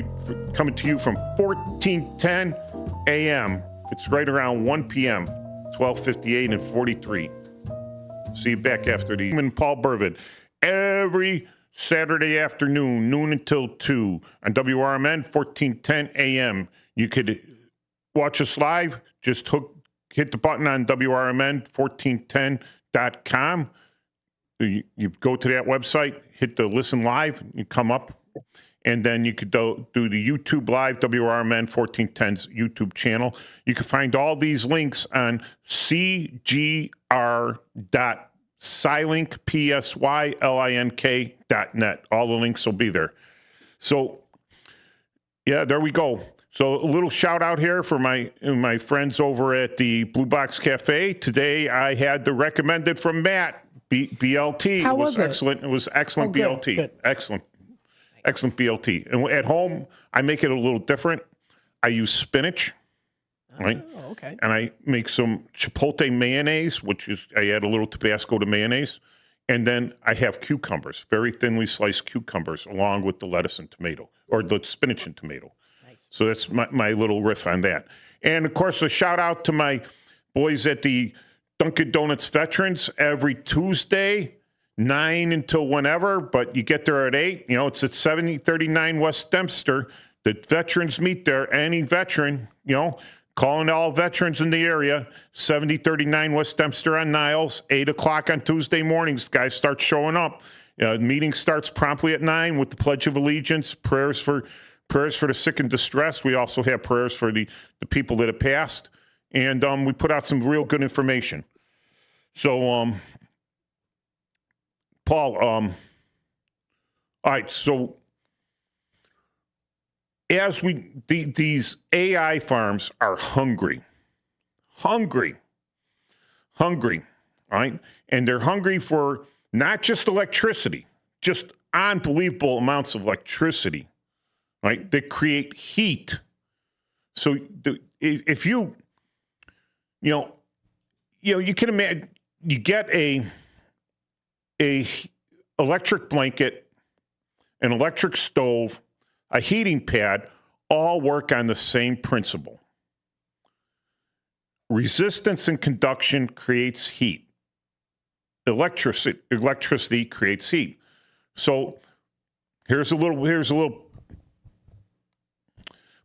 you from 1410 a.m. It's right around 1 p.m., 12:58 and 43. See you back after the and Paul Burvitt every Saturday afternoon, noon until 2 on WRMN 1410 AM. You could watch us live. Just hit the button on WRMN1410.com. You go to that website, hit the listen live, you come up, and then you could do the YouTube live, WRMN 1410's YouTube channel. You can find all these links on cgr.psylink.net. All the links will be there. So, yeah, there we go. So a little shout out here for my friends over at the Blue Box Cafe. Today I had the recommended from Matt, BLT. How it was was excellent. It was excellent BLT. Good. Excellent. Excellent BLT. And at home, I make it a little different. I use spinach, right? Oh, okay. And I make some chipotle mayonnaise, which is, I add a little Tabasco to mayonnaise. And then I have cucumbers, very thinly sliced cucumbers, along with the lettuce and tomato, or the spinach and tomato. Nice. So that's my little riff on that. And, of course, a shout out to my boys at the Dunkin' Donuts Veterans every Tuesday, 9 until whenever, but you get there at 8. It's at 7039 West Dempster. The veterans meet there. Any veteran, calling all veterans in the area, 7039 West Dempster on Niles, 8 o'clock on Tuesday mornings. Guys start showing up. Meeting starts promptly at 9 with the Pledge of Allegiance, prayers for the sick and distressed. We also have prayers for the people that have passed. And we put out some real good information. So, Paul, all right, so as these AI farms are hungry, all right? And they're hungry for not just electricity, just unbelievable amounts of electricity, right? That create heat. So if you can imagine, you get a electric blanket, an electric stove, a heating pad, all work on the same principle. Resistance and conduction creates heat. Electricity creates heat. So here's a little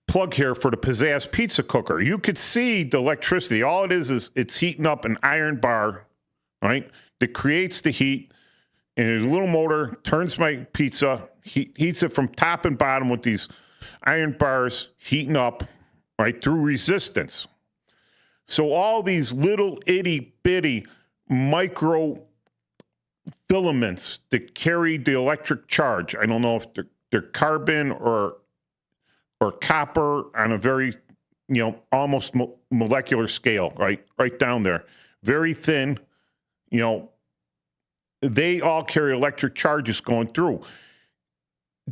plug here for the Pizzazz pizza cooker. You could see the electricity. All it is it's heating up an iron bar, right? That creates the heat. And a little motor turns my pizza, heats it from top and bottom with these iron bars heating up, right, through resistance. So all these little itty bitty micro filaments that carry the electric charge. I don't know if they're carbon or copper on a very, almost molecular scale, right down there. Very thin, they all carry electric charges going through.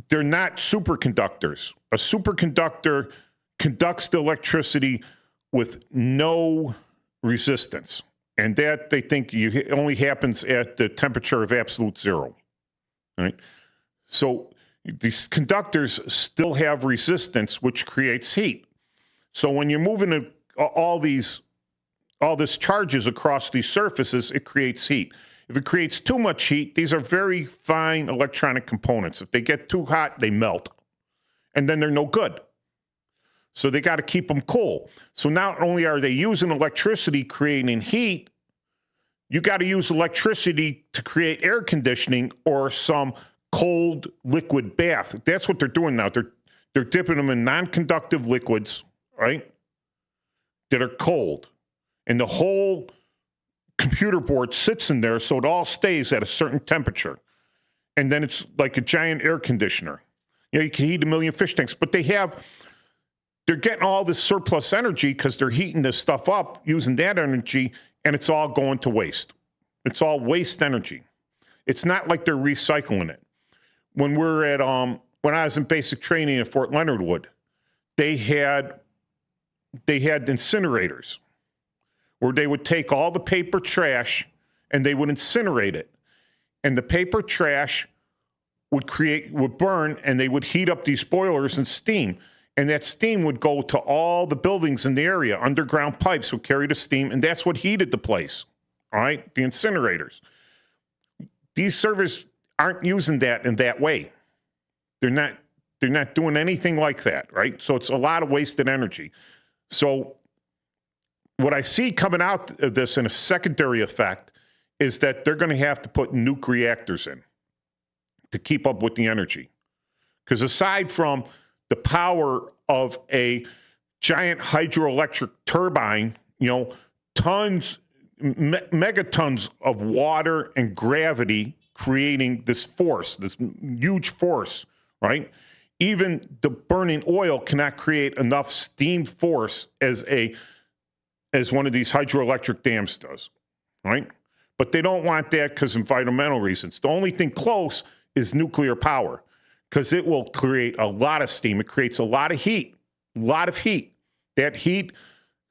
They're not superconductors. A superconductor conducts the electricity with no resistance. And that, they think, only happens at the temperature of absolute zero. Right? So these conductors still have resistance, which creates heat. So when you're moving all this charges across these surfaces, it creates heat. If it creates too much heat, these are very fine electronic components. If they get too hot, they melt. And then they're no good. So they got to keep them cool. So not only are they using electricity creating heat, you got to use electricity to create air conditioning or some cold liquid bath. That's what they're doing now. They're dipping them in non-conductive liquids, right, that are cold. And the whole computer board sits in there so it all stays at a certain temperature. And then it's like a giant air conditioner. You can heat 1 million fish tanks, but they're getting all this surplus energy because they're heating this stuff up using that energy, and it's all going to waste. It's all waste energy. It's not like they're recycling it. When when I was in basic training at Fort Leonard Wood, they had incinerators where they would take all the paper trash and they would incinerate it. And the paper trash would burn, and they would heat up these boilers and steam. And that steam would go to all the buildings in the area. Underground pipes would carry the steam, and that's what heated the place. All right, the incinerators. These servers aren't using that in that way. They're not doing anything like that, right? So it's a lot of wasted energy. So what I see coming out of this in a secondary effect is that they're going to have to put nuke reactors in to keep up with the energy. Because aside from the power of a giant hydroelectric turbine, megatons of water and gravity creating this force, this huge force, right? Even the burning oil cannot create enough steam force as one of these hydroelectric dams does, right? But they don't want that because of environmental reasons. The only thing close is nuclear power, because it will create a lot of steam. It creates a lot of heat, That heat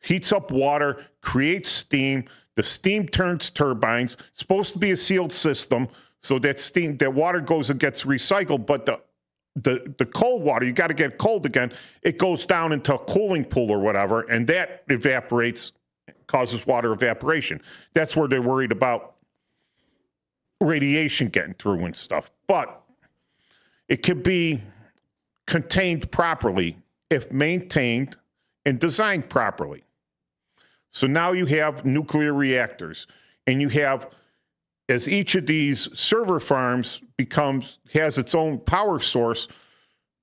heats up water, creates steam. The steam turns turbines. It's supposed to be a sealed system, so that water goes and gets recycled. But the cold water, you got to get cold again. It goes down into a cooling pool or whatever, and that evaporates, causes water evaporation. That's where they're worried about radiation getting through and stuff. But it could be contained properly if maintained and designed properly. So now you have nuclear reactors, and you have, as each of these server farms has its own power source,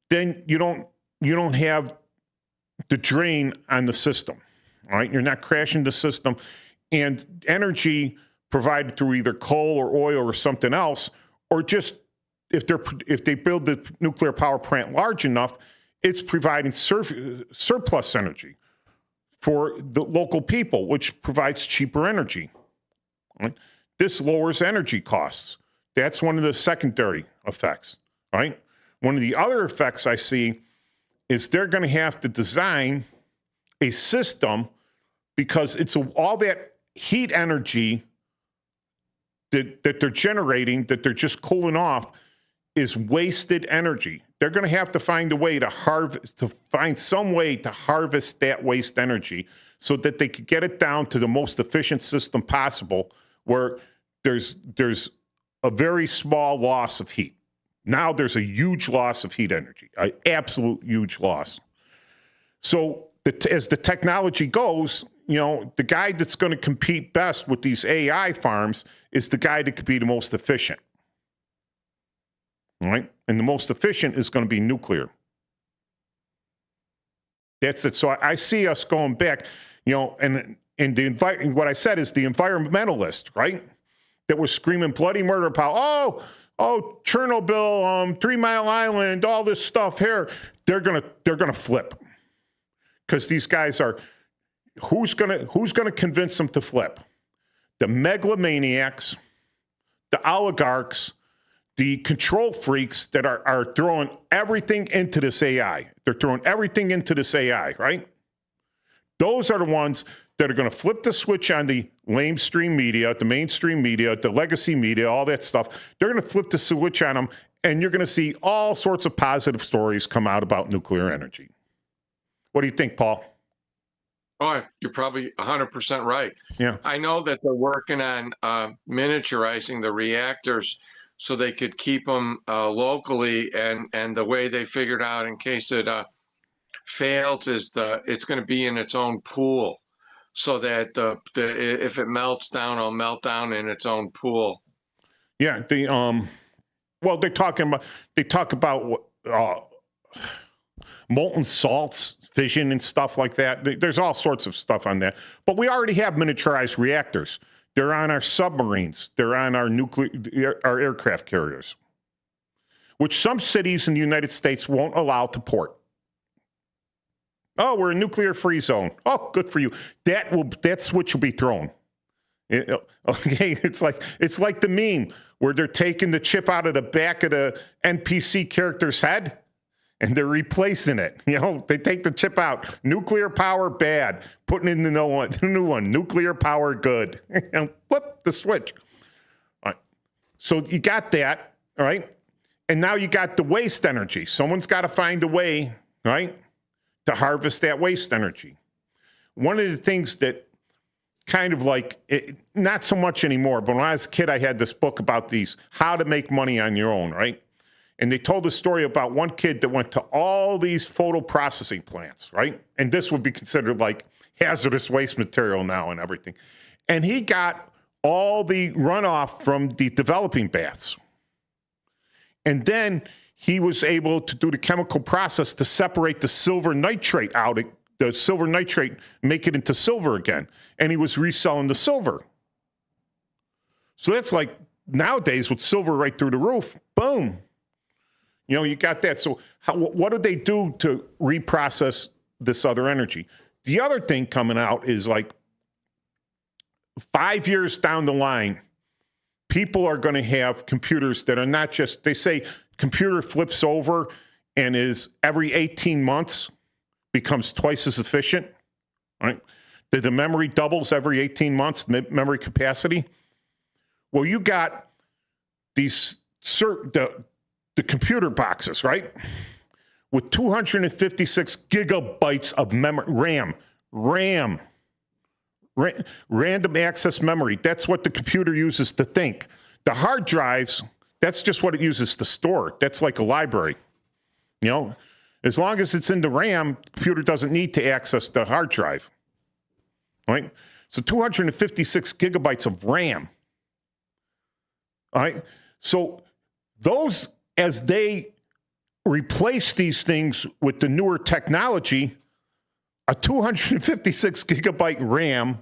then you don't have the drain on the system. All right, you're not crashing the system, and energy provided through either coal or oil or something else, or just if they build the nuclear power plant large enough, it's providing surplus energy for the local people, which provides cheaper energy. Right? This lowers energy costs. That's one of the secondary effects. Right? One of the other effects I see is they're going to have to design a system, because it's all that heat energy that they're generating, that they're just cooling off, is wasted energy. They're going to have to find a way to find some way to harvest that waste energy so that they could get it down to the most efficient system possible, where there's a very small loss of heat. Now there's a huge loss of heat energy, an absolute huge loss. So as the technology goes, the guy that's going to compete best with these AI farms is the guy that could be the most efficient. All right? And the most efficient is going to be nuclear. That's it. So I see us going back, and what I said is the environmentalist, right, that was screaming bloody murder about, oh, Chernobyl, 3 Mile Island, all this stuff here. They're gonna flip, because these guys are. Who's gonna convince them to flip? The megalomaniacs, the oligarchs, the control freaks that are throwing everything into this AI. They're throwing everything into this AI, right? Those are the ones that are going to flip the switch on the lamestream media, the mainstream media, the legacy media, all that stuff. They're going to flip the switch on them, and you're going to see all sorts of positive stories come out about nuclear energy. What do you think, Paul? Oh, you're probably 100% right. Yeah. I know that they're working on miniaturizing the reactors so they could keep them locally, and the way they figured out in case it fails is it's going to be in its own pool, so that if it melts down, it'll melt down in its own pool. Yeah. Well, they talk about molten salts, fission, and stuff like that. There's all sorts of stuff on that. But we already have miniaturized reactors. They're on our submarines. They're on our our aircraft carriers, which some cities in the United States won't allow to port. Oh, we're a nuclear-free zone. Oh, good for you. That switch will be thrown. Okay, it's like the meme where they're taking the chip out of the back of the NPC character's head, and they're replacing it. They take the chip out. Nuclear power, bad. Putting in the new one. Nuclear power, good. And flip the switch. All right. So you got that, all right? And now you got the waste energy. Someone's got to find a way, right, to harvest that waste energy. One of the things that kind of not so much anymore, but when I was a kid, I had this book about how to make money on your own, right? And they told a story about one kid that went to all these photo processing plants, right? And this would be considered like hazardous waste material now and everything. And he got all the runoff from the developing baths. And then he was able to do the chemical process to separate the silver nitrate out, the silver nitrate, make it into silver again. And he was reselling the silver. So that's like nowadays with silver right through the roof, boom. You got that. So what do they do to reprocess this other energy? The other thing coming out is 5 years down the line, people are going to have computers that are not just, they say computer flips over and is every 18 months becomes twice as efficient, right? The memory doubles every 18 months, memory capacity. Well, you got these the computer boxes, right? With 256 gigabytes of RAM, random access memory. That's what the computer uses to think. The hard drives, that's just what it uses to store. That's like a library. As long as it's in the RAM, the computer doesn't need to access the hard drive. Right? So 256 gigabytes of RAM. All right. So those, as they replace these things with the newer technology, a 256 gigabyte RAM,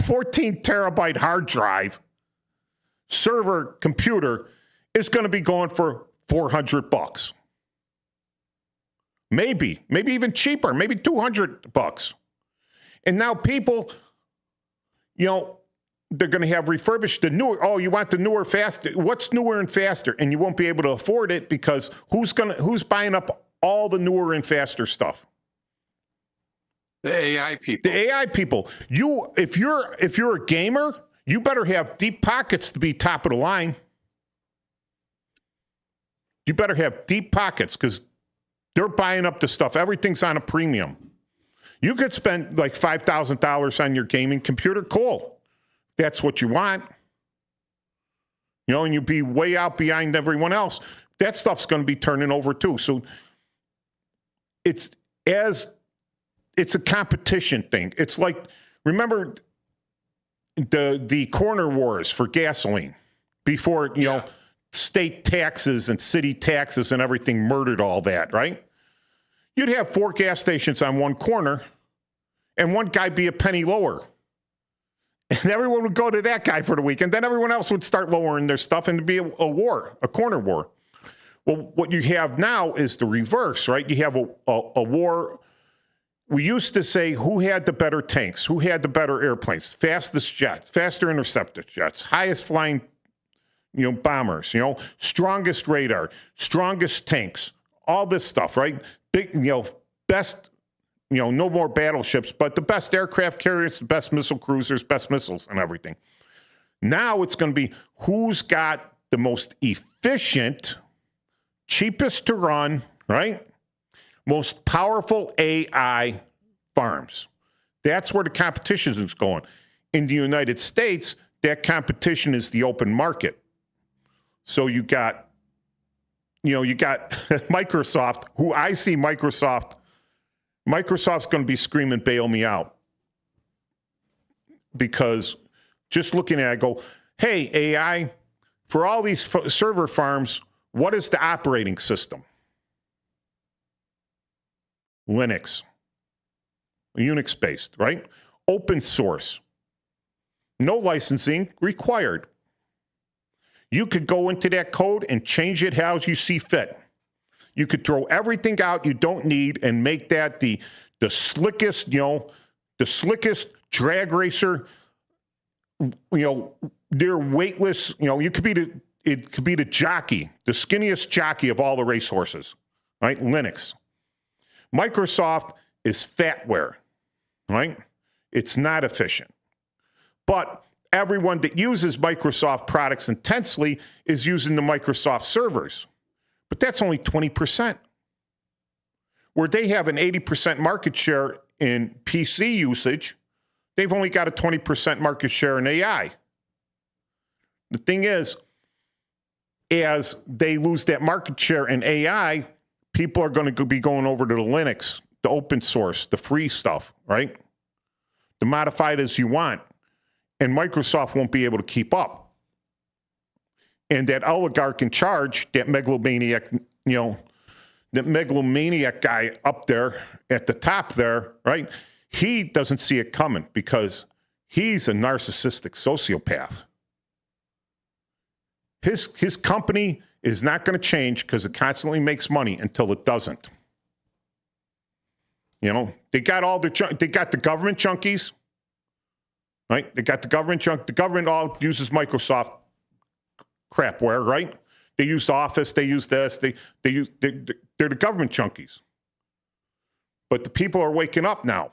14 terabyte hard drive, server computer is going to be going for $400. Maybe even cheaper, maybe $200. And now people, they're going to have refurbished the newer. Oh, you want the newer, faster? What's newer and faster? And you won't be able to afford it because who's buying up all the newer and faster stuff? The AI people. The AI people. If you're a gamer, you better have deep pockets to be top of the line. You better have deep pockets because they're buying up the stuff. Everything's on a premium. You could spend like $5,000 on your gaming computer. Cool. That's what you want. And you'd be way out behind everyone else. That stuff's going to be turning over too. So it's a competition thing. It's like, remember the corner wars for gasoline before, state taxes and city taxes and everything murdered all that, right? You'd have 4 gas stations on one corner and one guy be a penny lower. And everyone would go to that guy for the week. And then everyone else would start lowering their stuff and it'd be a war, a corner war. Well, what you have now is the reverse, right? You have a war. We used to say who had the better tanks, who had the better airplanes, fastest jets, faster interceptor jets, highest flying bombers, strongest radar, strongest tanks, all this stuff, right? Big, best, no more battleships, but the best aircraft carriers, the best missile cruisers, best missiles and everything. Now it's going to be who's got the most efficient, cheapest to run, right? Most powerful AI farms. That's where the competition is going. In the United States, that competition is the open market. So you got Microsoft, who I see Microsoft's going to be screaming, bail me out. Because just looking at it, I go, hey, AI, for all these server farms, what is the operating system? Linux. Unix-based, right? Open source. No licensing required. You could go into that code and change it how you see fit. You could throw everything out you don't need and make that the slickest, the slickest drag racer, they're weightless, it could be the jockey, the skinniest jockey of all the racehorses, right? Linux. Microsoft is fatware, right? It's not efficient. But everyone that uses Microsoft products intensely is using the Microsoft servers. But that's only 20%. Where they have an 80% market share in PC usage, they've only got a 20% market share in AI. The thing is, as they lose that market share in AI, people are going to be going over to the Linux, the open source, the free stuff, right? The modified as you want. And Microsoft won't be able to keep up. And that oligarch in charge, that megalomaniac, that megalomaniac guy up there at the top there, right? He doesn't see it coming because he's a narcissistic sociopath. His company is not going to change because it constantly makes money until it doesn't. They got they got the government junkies, right? They got the government junk. The government all uses Microsoft crapware, right? They use Office. They use this. They're the government junkies. But the people are waking up now,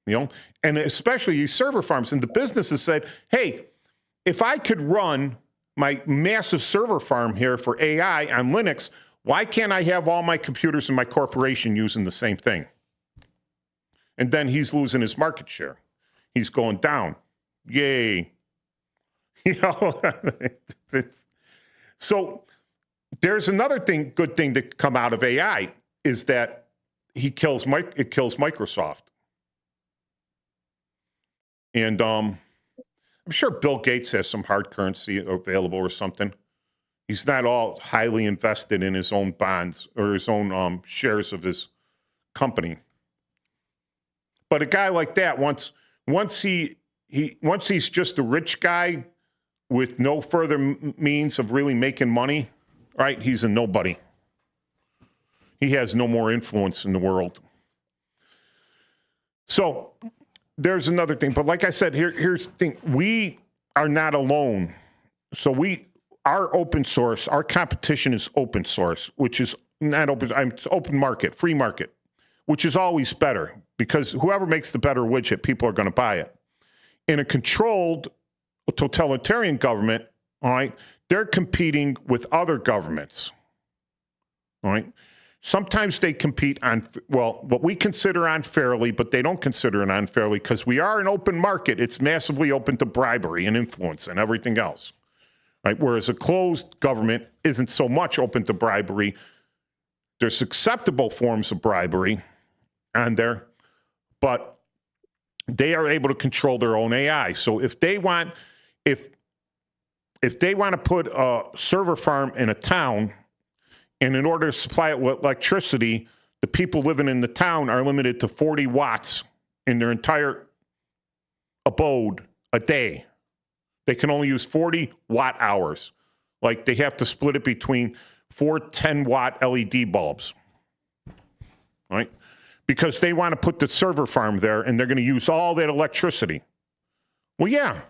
and especially these server farms and the businesses said, hey, if I could run my massive server farm here for AI on Linux, why can't I have all my computers in my corporation using the same thing? And then he's losing his market share. He's going down. Yay. So there's another good thing to come out of AI. is that it kills Microsoft. And I'm sure Bill Gates has some hard currency available or something. He's not all highly invested in his own bonds or his own shares of his company. But a guy like that, once he's just a rich guy with no further means of really making money, right? He's a nobody. He has no more influence in the world. So there's another thing. But like I said, here's the thing. We are not alone. So our open source, our competition is open source, which is not open. It's open market, free market, which is always better because whoever makes the better widget, people are going to buy it. In a controlled totalitarian government, all right, they're competing with other governments, all right? Sometimes they compete on, well, what we consider unfairly, but they don't consider it unfairly because we are an open market. It's massively open to bribery and influence and everything else, right? Whereas a closed government isn't so much open to bribery. There's acceptable forms of bribery on there, but they are able to control their own AI. So if they want, if they want to put a server farm in a town, and in order to supply it with electricity, the people living in the town are limited to 40 watts in their entire abode a day. They can only use 40 watt hours. Like they have to split it between 4 10-watt LED bulbs, right? Because they want to put the server farm there and they're going to use all that electricity. Well, yeah,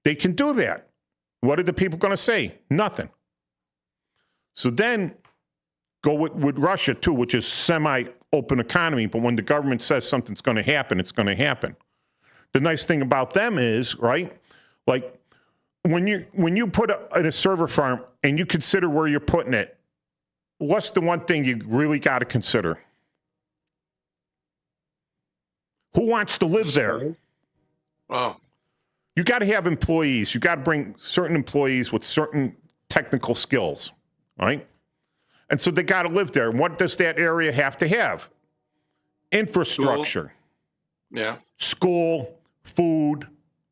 they can do that. What are the people going to say? Nothing. So then go with Russia, too, which is semi-open economy. But when the government says something's going to happen, it's going to happen. The nice thing about them is, right, like when you put in a server farm and you consider where you're putting it, what's the one thing you really got to consider? Who wants to live there? Oh. You got to have employees. You got to bring certain employees with certain technical skills. Right? And so they got to live there. And what does that area have to have? Infrastructure. School. Yeah. School, food,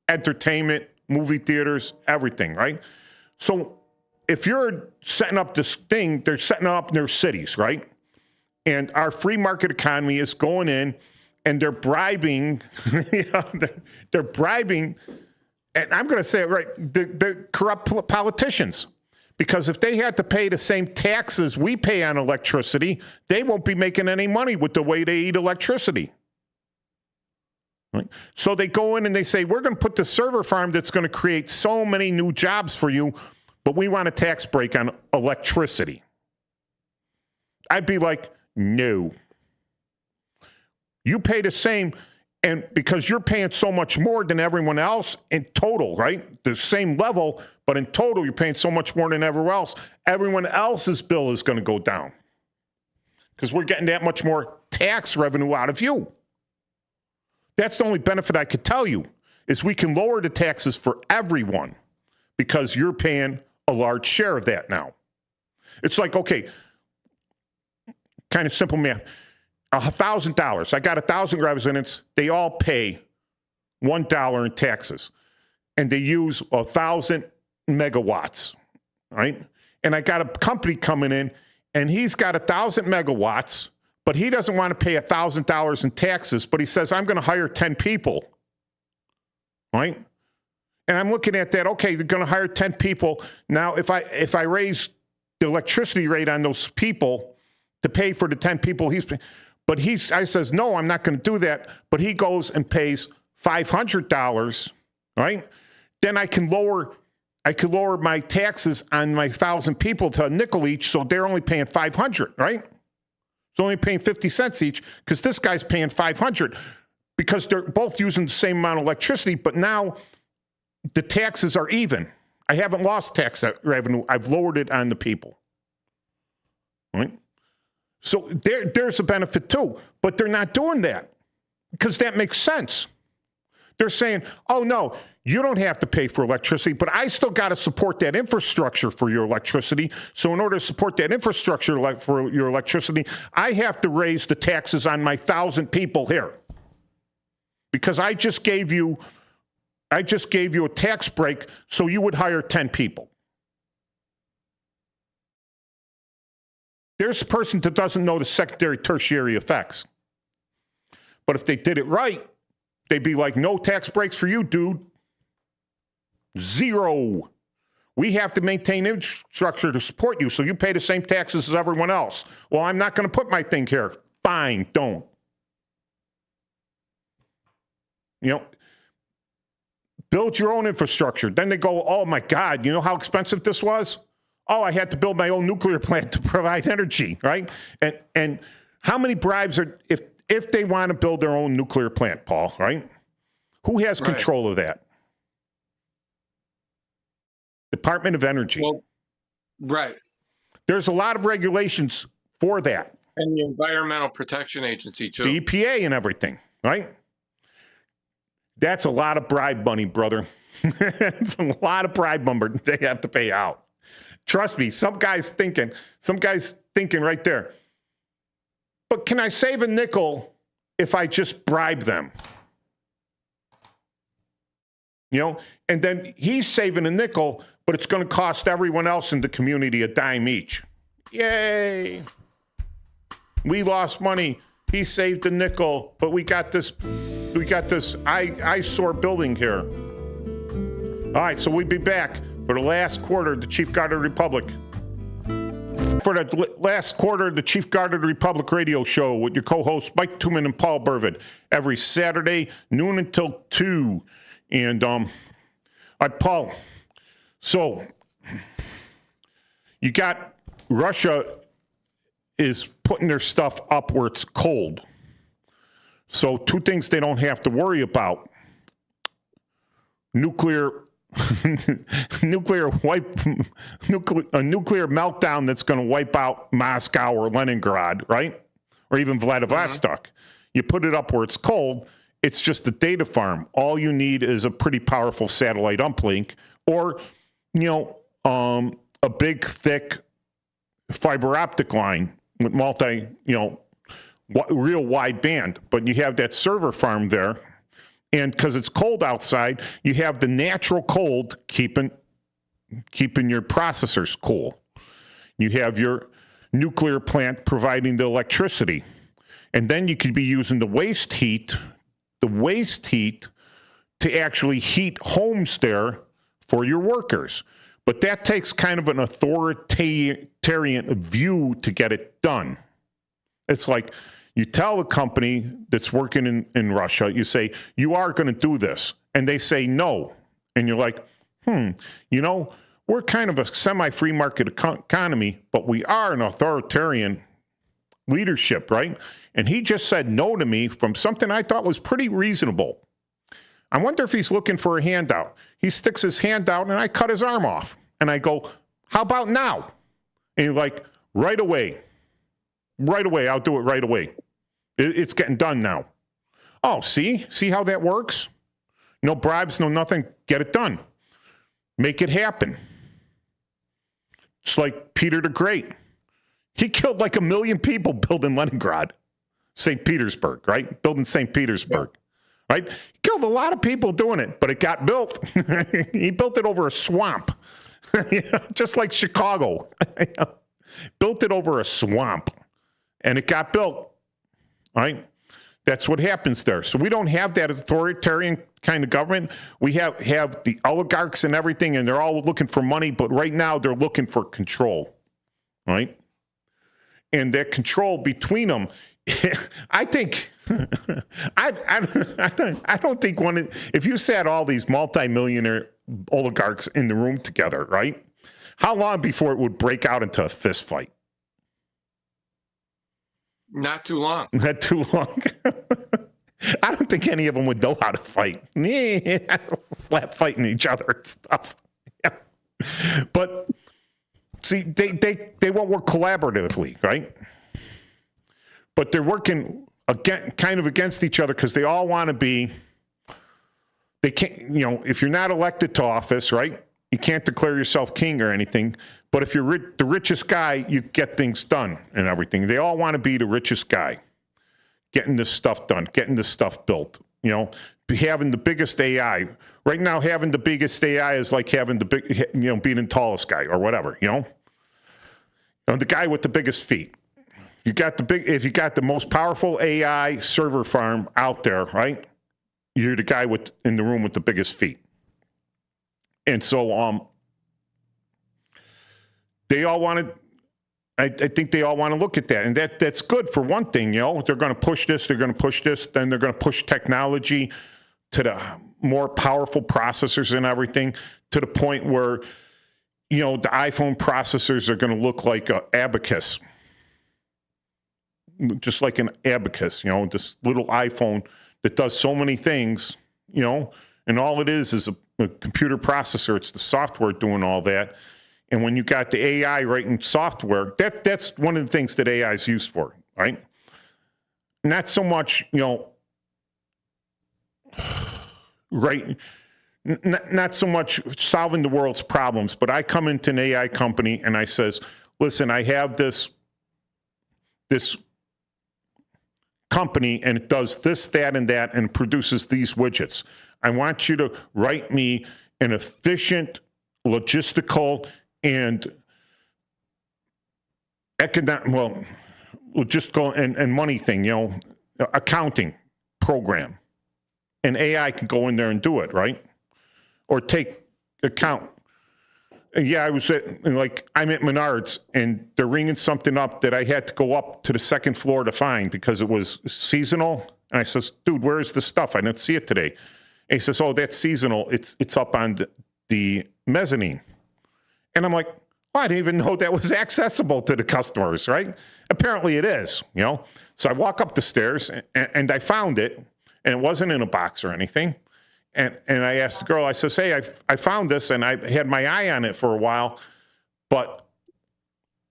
entertainment, movie theaters, everything, right? So if you're setting up this thing, they're setting up in their cities, right? And our free market economy is going in and they're bribing, they're bribing, and I'm going to say it right, the corrupt politicians. Because if they had to pay the same taxes we pay on electricity, they won't be making any money with the way they eat electricity. Right? So they go in and they say, we're going to put the server farm that's going to create so many new jobs for you, but we want a tax break on electricity. I'd be like, no. You pay the same, and because you're paying so much more than everyone else in total, right? The same level, but in total, you're paying so much more than everyone else. Everyone else's bill is going to go down because we're getting that much more tax revenue out of you. That's the only benefit I could tell you is we can lower the taxes for everyone because you're paying a large share of that now. It's like, okay, kind of simple math. $1,000. I got 1,000 residents. They all pay $1 in taxes, and they use 1,000 megawatts, right? And I got a company coming in, and he's got 1,000 megawatts, but he doesn't want to pay $1,000 in taxes, but he says, I'm going to hire 10 people, right? And I'm looking at that, okay, they're going to hire 10 people. Now, if I raise the electricity rate on those people to pay for the 10 people I says, no, I'm not going to do that. But he goes and pays $500, right? Then I can lower my taxes on my 1,000 people to a nickel each, so they're only paying $500, right? So only paying 50 cents each because this guy's paying $500 because they're both using the same amount of electricity, but now the taxes are even. I haven't lost tax revenue. I've lowered it on the people, right? So there's a benefit too, but they're not doing that because that makes sense. They're saying, oh, no, you don't have to pay for electricity, but I still got to support that infrastructure for your electricity. So in order to support that infrastructure for your electricity, I have to raise the taxes on my 1,000 people here. Because I just gave you a tax break so you would hire 10 people. There's a person that doesn't know the secondary, tertiary effects. But if they did it right, they'd be like, no tax breaks for you, dude. Zero. We have to maintain infrastructure to support you, so you pay the same taxes as everyone else. Well, I'm not going to put my thing here. Fine, don't. Build your own infrastructure. Then they go, oh my God, you know how expensive this was? Oh, I had to build my own nuclear plant to provide energy, right? And how many bribes are, if they want to build their own nuclear plant, Paul, right? Who has control of that? Department of Energy. Well, right. There's a lot of regulations for that. And the Environmental Protection Agency, too. The EPA and everything, right? That's a lot of bribe money, brother. It's a lot of bribe money they have to pay out. Trust me, some guy's thinking right there. But can I save a nickel if I just bribe them? And then he's saving a nickel, but it's going to cost everyone else in the community a dime each. Yay. We lost money. He saved a nickel, but we got this eyesore building here. All right, so we'll be back for the last quarter of the Chief Guard of the Republic. For the last quarter of the Chief Guard of the Republic radio show with your co-hosts Mike Tuman and Paul Burvitt every Saturday, noon until 2. And, Paul, so you got Russia is putting their stuff up where it's cold. So two things they don't have to worry about. Nuclear meltdown that's going to wipe out Moscow or Leningrad, right? Or even Vladivostok. You put it up where it's cold, it's just a data farm. All you need is a pretty powerful satellite uplink or, a big, thick fiber optic line with real wide band. But you have that server farm there. And because it's cold outside, you have the natural cold keeping your processors cool. You have your nuclear plant providing the electricity. And then you could be using the waste heat to actually heat homes there for your workers. But that takes kind of an authoritarian view to get it done. It's like you tell a company that's working in Russia, you say, you are going to do this. And they say no. And you're like, we're kind of a semi-free market economy, but we are an authoritarian leadership, right? And he just said no to me from something I thought was pretty reasonable. I wonder if he's looking for a handout. He sticks his hand out and I cut his arm off. And I go, how about now? And he's like, right away. Right away. I'll do it right away. It's getting done now. Oh, see how that works? No bribes, no nothing. Get it done. Make it happen. It's like Peter the Great. He killed like 1 million people building Leningrad, St. Petersburg, right? Building St. Petersburg, right? He killed a lot of people doing it, but it got built. He built it over a swamp, just like Chicago. Built it over a swamp, and it got built, right? That's what happens there. So we don't have that authoritarian kind of government. We have the oligarchs and everything, and they're all looking for money, but right now they're looking for control, right? And that control between them, I think, I don't think if you sat all these multimillionaire oligarchs in the room together, right? How long before it would break out into a fist fight? Not too long. Not too long. I don't think any of them would know how to fight. Slap fighting each other and stuff. Yeah. But see, they won't work collaboratively, right? But they're working kind of against each other because they all want to be they can't, if you're not elected to office, right, you can't declare yourself king or anything. But if you're the richest guy, you get things done and everything. They all want to be the richest guy, getting this stuff done, getting this stuff built, having the biggest AI. Right now, having the biggest AI is like having the being the tallest guy or whatever, the guy with the biggest feet. If you got the most powerful AI server farm out there, right? You're the guy in the room with the biggest feet. And so, they all want to. I think they all want to look at that, and that's good for one thing. They're going to push this. They're going to push this. Then they're going to push technology to the more powerful processors and everything, to the point where, the iPhone processors are going to look like an abacus, just like an abacus. This little iPhone that does so many things. And all it is a computer processor. It's the software doing all that. And when you got the AI writing software, that's one of the things that AI is used for, right? Not so much, right? Not so much solving the world's problems, but I come into an AI company and I says, listen, I have this company and it does this, that, and that, and produces these widgets. I want you to write me an efficient, logistical, and logistical and money thing, accounting program. And AI can go in there and do it, right? Or take account. Yeah, I'm at Menards, and they're ringing something up that I had to go up to the second floor to find because it was seasonal. And I says, dude, where is the stuff? I didn't see it today. And he says, oh, that's seasonal. It's up on the mezzanine. And I'm like, I didn't even know that was accessible to the customers, right? Apparently it is, So I walk up the stairs and I found it, and it wasn't in a box or anything. And I asked the girl, I says, hey, I found this, and I had my eye on it for a while, but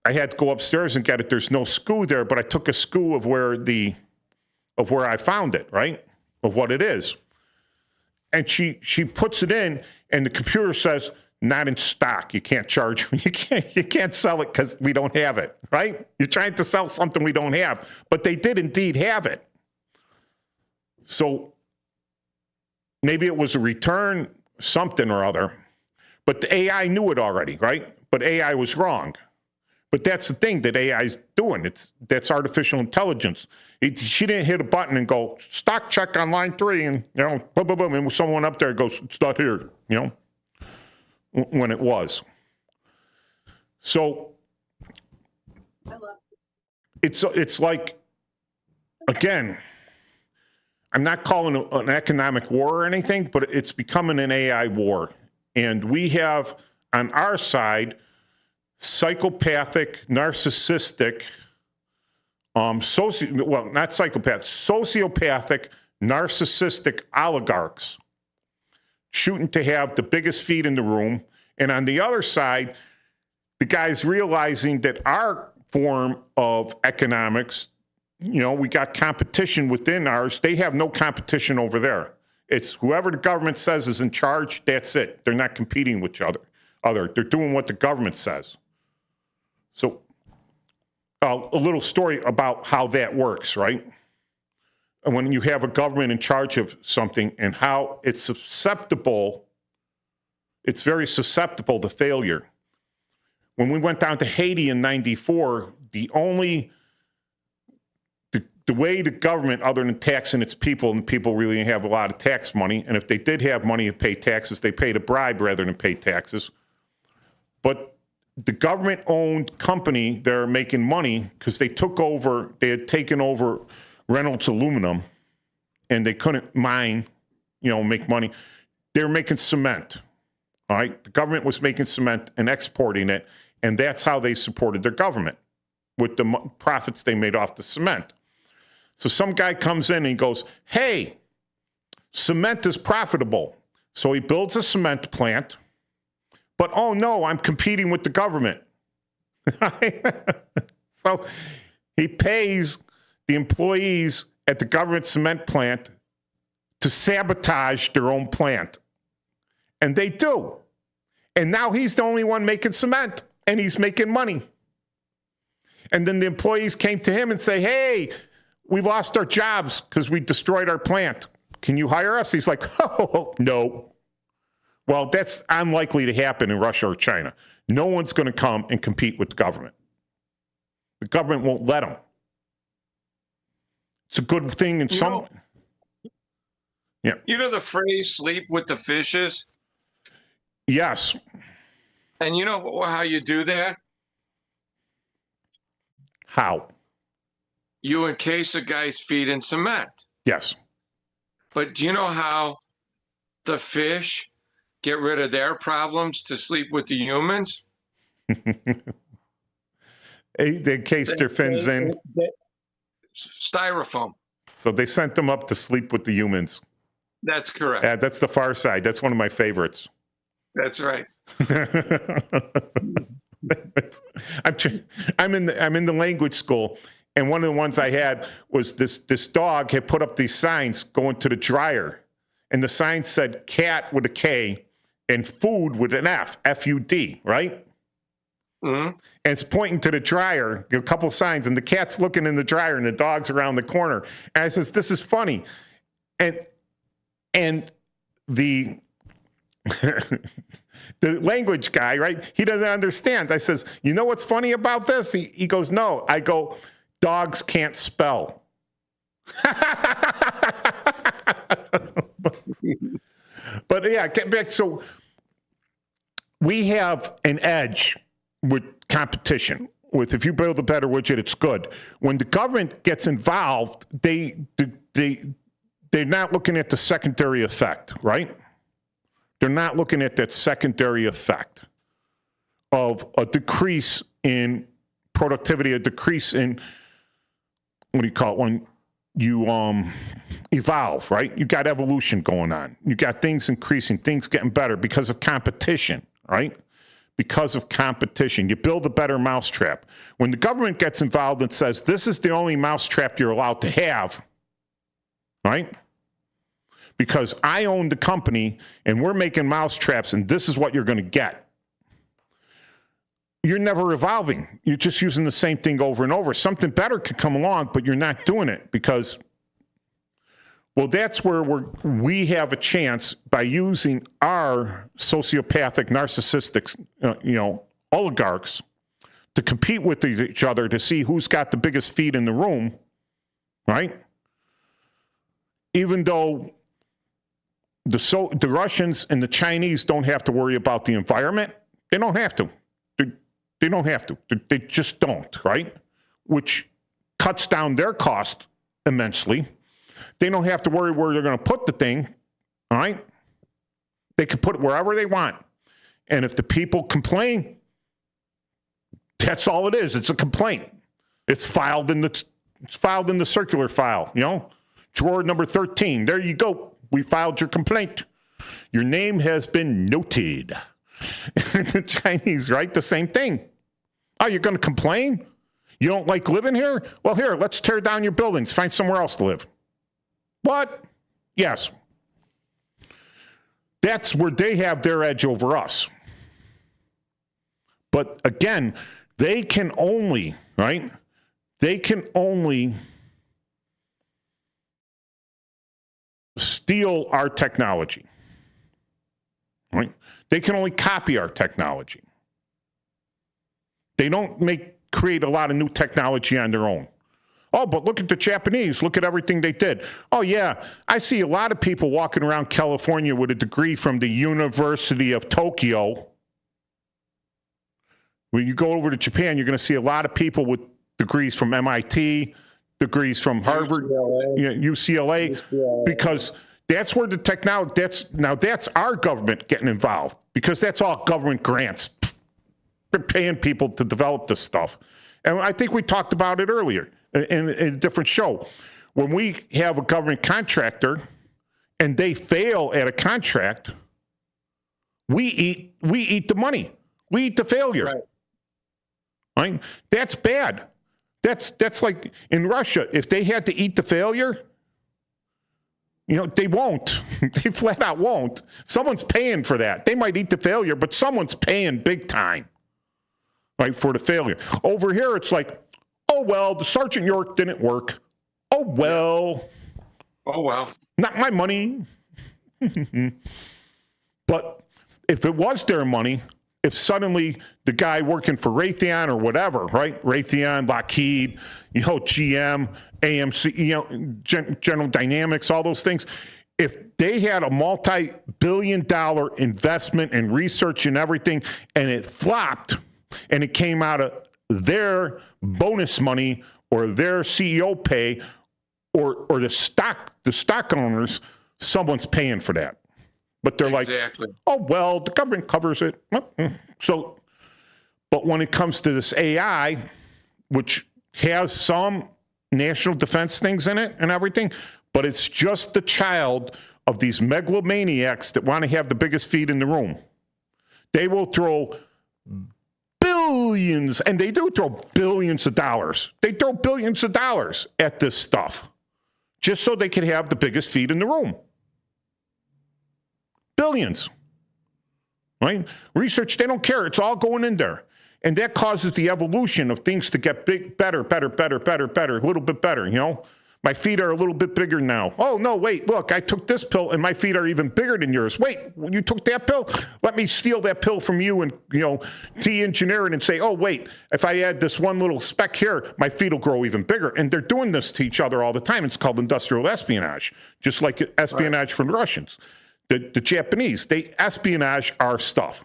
I had to go upstairs and get it. There's no SKU there, but I took a SKU of where I found it, right? Of what it is. And she puts it in, and the computer says, not in stock. You can't charge. You can't sell it because we don't have it, right? You're trying to sell something we don't have, but they did indeed have it. So maybe it was a return, something or other, but the AI knew it already, right? But AI was wrong. But that's the thing that AI is doing. That's artificial intelligence. She didn't hit a button and go, stock check on line 3, and boom, boom, boom, and someone up there goes, it's not here, when it was. So it's like, again, I'm not calling it an economic war or anything, but it's becoming an AI war. And we have on our side psychopathic, narcissistic, sociopathic, narcissistic oligarchs shooting to have the biggest feet in the room. And on the other side, the guys realizing that our form of economics, we got competition within ours. They have no competition over there. It's whoever the government says is in charge, that's it. They're not competing with each other. They're doing what the government says. So a little story about how that works, right? And when you have a government in charge of something and how it's very susceptible to failure. When we went down to Haiti in '94, the way the government, other than taxing its people, and people really didn't have a lot of tax money, and if they did have money to pay taxes, they paid a bribe rather than pay taxes. But the government-owned company, they're making money because they had taken over Reynolds Aluminum, and they couldn't mine, make money. They were making cement, all right? The government was making cement and exporting it, and that's how they supported their government, with the profits they made off the cement. So some guy comes in and he goes, hey, cement is profitable. So he builds a cement plant, but oh no, I'm competing with the government. So he pays the employees at the government cement plant to sabotage their own plant. And they do. And now he's the only one making cement, and he's making money. And then the employees came to him and say, hey, we lost our jobs because we destroyed our plant. Can you hire us? He's like, oh, no. Well, that's unlikely to happen in Russia or China. No one's going to come and compete with the government. The government won't let them. It's a good thing in some... Yeah. You know the phrase sleep with the fishes? Yes. And you know how you do that? How? You encase a guy's feet in cement. Yes. But do you know how the fish get rid of their problems to sleep with the humans? They encased their fins in. Styrofoam. So they sent them up to sleep with the humans. That's correct. Yeah, that's The Far Side. That's one of my favorites. That's right. I'm in the language school, and one of the ones I had was this dog had put up these signs going to the dryer, and the sign said cat with a K and food with an F, F-U-D, right? Mm-hmm. And it's pointing to the dryer, a couple signs, and the cat's looking in the dryer, and the dog's around the corner. And I says, this is funny. And the the language guy, right? He doesn't understand. I says, you know what's funny about this? He goes, no. I go, dogs can't spell. But yeah, get back. So we have an edge with competition. With if you build a better widget, it's good. When the government gets involved, they're not looking at the secondary effect, right? They're not looking at that secondary effect of a decrease in productivity, a decrease in, what do you call it, when you evolve, right? You got evolution going on. You got things increasing, things getting better because of competition, right? Because of competition. You build a better mousetrap. When the government gets involved and says, this is the only mousetrap you're allowed to have, right? Because I own the company and we're making mousetraps and this is what you're going to get. You're never evolving. You're just using the same thing over and over. Something better could come along, but you're not doing it because, well, that's where we have a chance by using our sociopathic, narcissistic, oligarchs to compete with each other to see who's got the biggest feet in the room, right? Even though the Russians and the Chinese don't have to worry about the environment, they don't have to. They don't have to. They just don't, right? Which cuts down their cost immensely. They don't have to worry where they're going to put the thing, all right? They can put it wherever they want. And if the people complain, that's all it is. It's a complaint. It's filed in the circular file, drawer number 13. There you go. We filed your complaint. Your name has been noted. The Chinese, right? The same thing. Oh, you're going to complain? You don't like living here? Well, here, let's tear down your buildings. Find somewhere else to live. What? Yes. That's where they have their edge over us. But again, they can only, right? They can only steal our technology, right? They can only copy our technology. They don't create a lot of new technology on their own. Oh, but look at the Japanese. Look at everything they did. Oh, yeah. I see a lot of people walking around California with a degree from the University of Tokyo. When you go over to Japan, you're going to see a lot of people with degrees from MIT, degrees from Harvard, UCLA, because that's where the technology, that's our government getting involved, because that's all government grants. They're paying people to develop this stuff. And I think we talked about it earlier in a different show. When we have a government contractor and they fail at a contract, we eat the money. We eat the failure. Right? That's bad. That's like in Russia, if they had to eat the failure, You know, they won't. They flat out won't. Someone's paying for that. They might eat the failure, but someone's paying big time, right, for the failure. Over here, it's like, oh, well, the Sergeant York didn't work. Oh, well. Oh, well. Not my money. But if it was their money, if suddenly the guy working for Raytheon or whatever, right? Raytheon, Lockheed, you know, GM, AMC, you know, General Dynamics, all those things. If they had a multi-billion-dollar investment in research and everything, and it flopped, and it came out of their bonus money or their CEO pay or the stock owners, someone's paying for that. But they're Exactly. like, oh, well, the government covers it. So, but when it comes to this AI, which has some national defense things in it and everything, but it's just the child of these megalomaniacs that want to have the biggest feet in the room. They will throw billions, and they do throw billions of dollars. They throw billions of dollars at this stuff just so they can have the biggest feet in the room. Billions, right? Research, they don't care. It's all going in there. And that causes the evolution of things to get better, a little bit better, you know? My feet are a little bit bigger now. Oh, no, wait, look, I took this pill and my feet are even bigger than yours. Wait, you took that pill? Let me steal that pill from you and, you know, de-engineer it and say, oh, wait, if I add this one little speck here, my feet will grow even bigger. And they're doing this to each other all the time. It's called industrial espionage, just like espionage from the Russians. The Japanese, they espionage our stuff,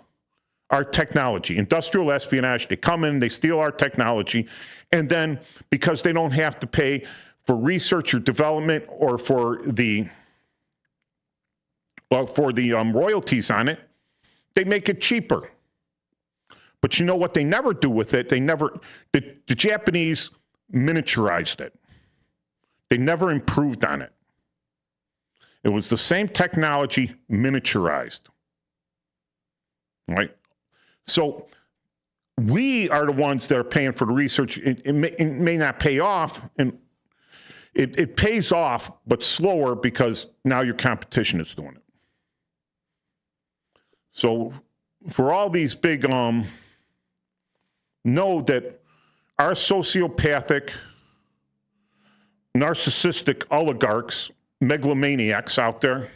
our technology, industrial espionage. They come in, they steal our technology, and then because they don't have to pay for research or development or for the royalties on it, they make it cheaper. But you know what they never do with it? The Japanese miniaturized it. They never improved on it. It was the same technology miniaturized, right? So we are the ones that are paying for the research. It may not pay off, and it pays off, but slower because now your competition is doing it. So for all these big, know that our sociopathic, narcissistic oligarchs, megalomaniacs out there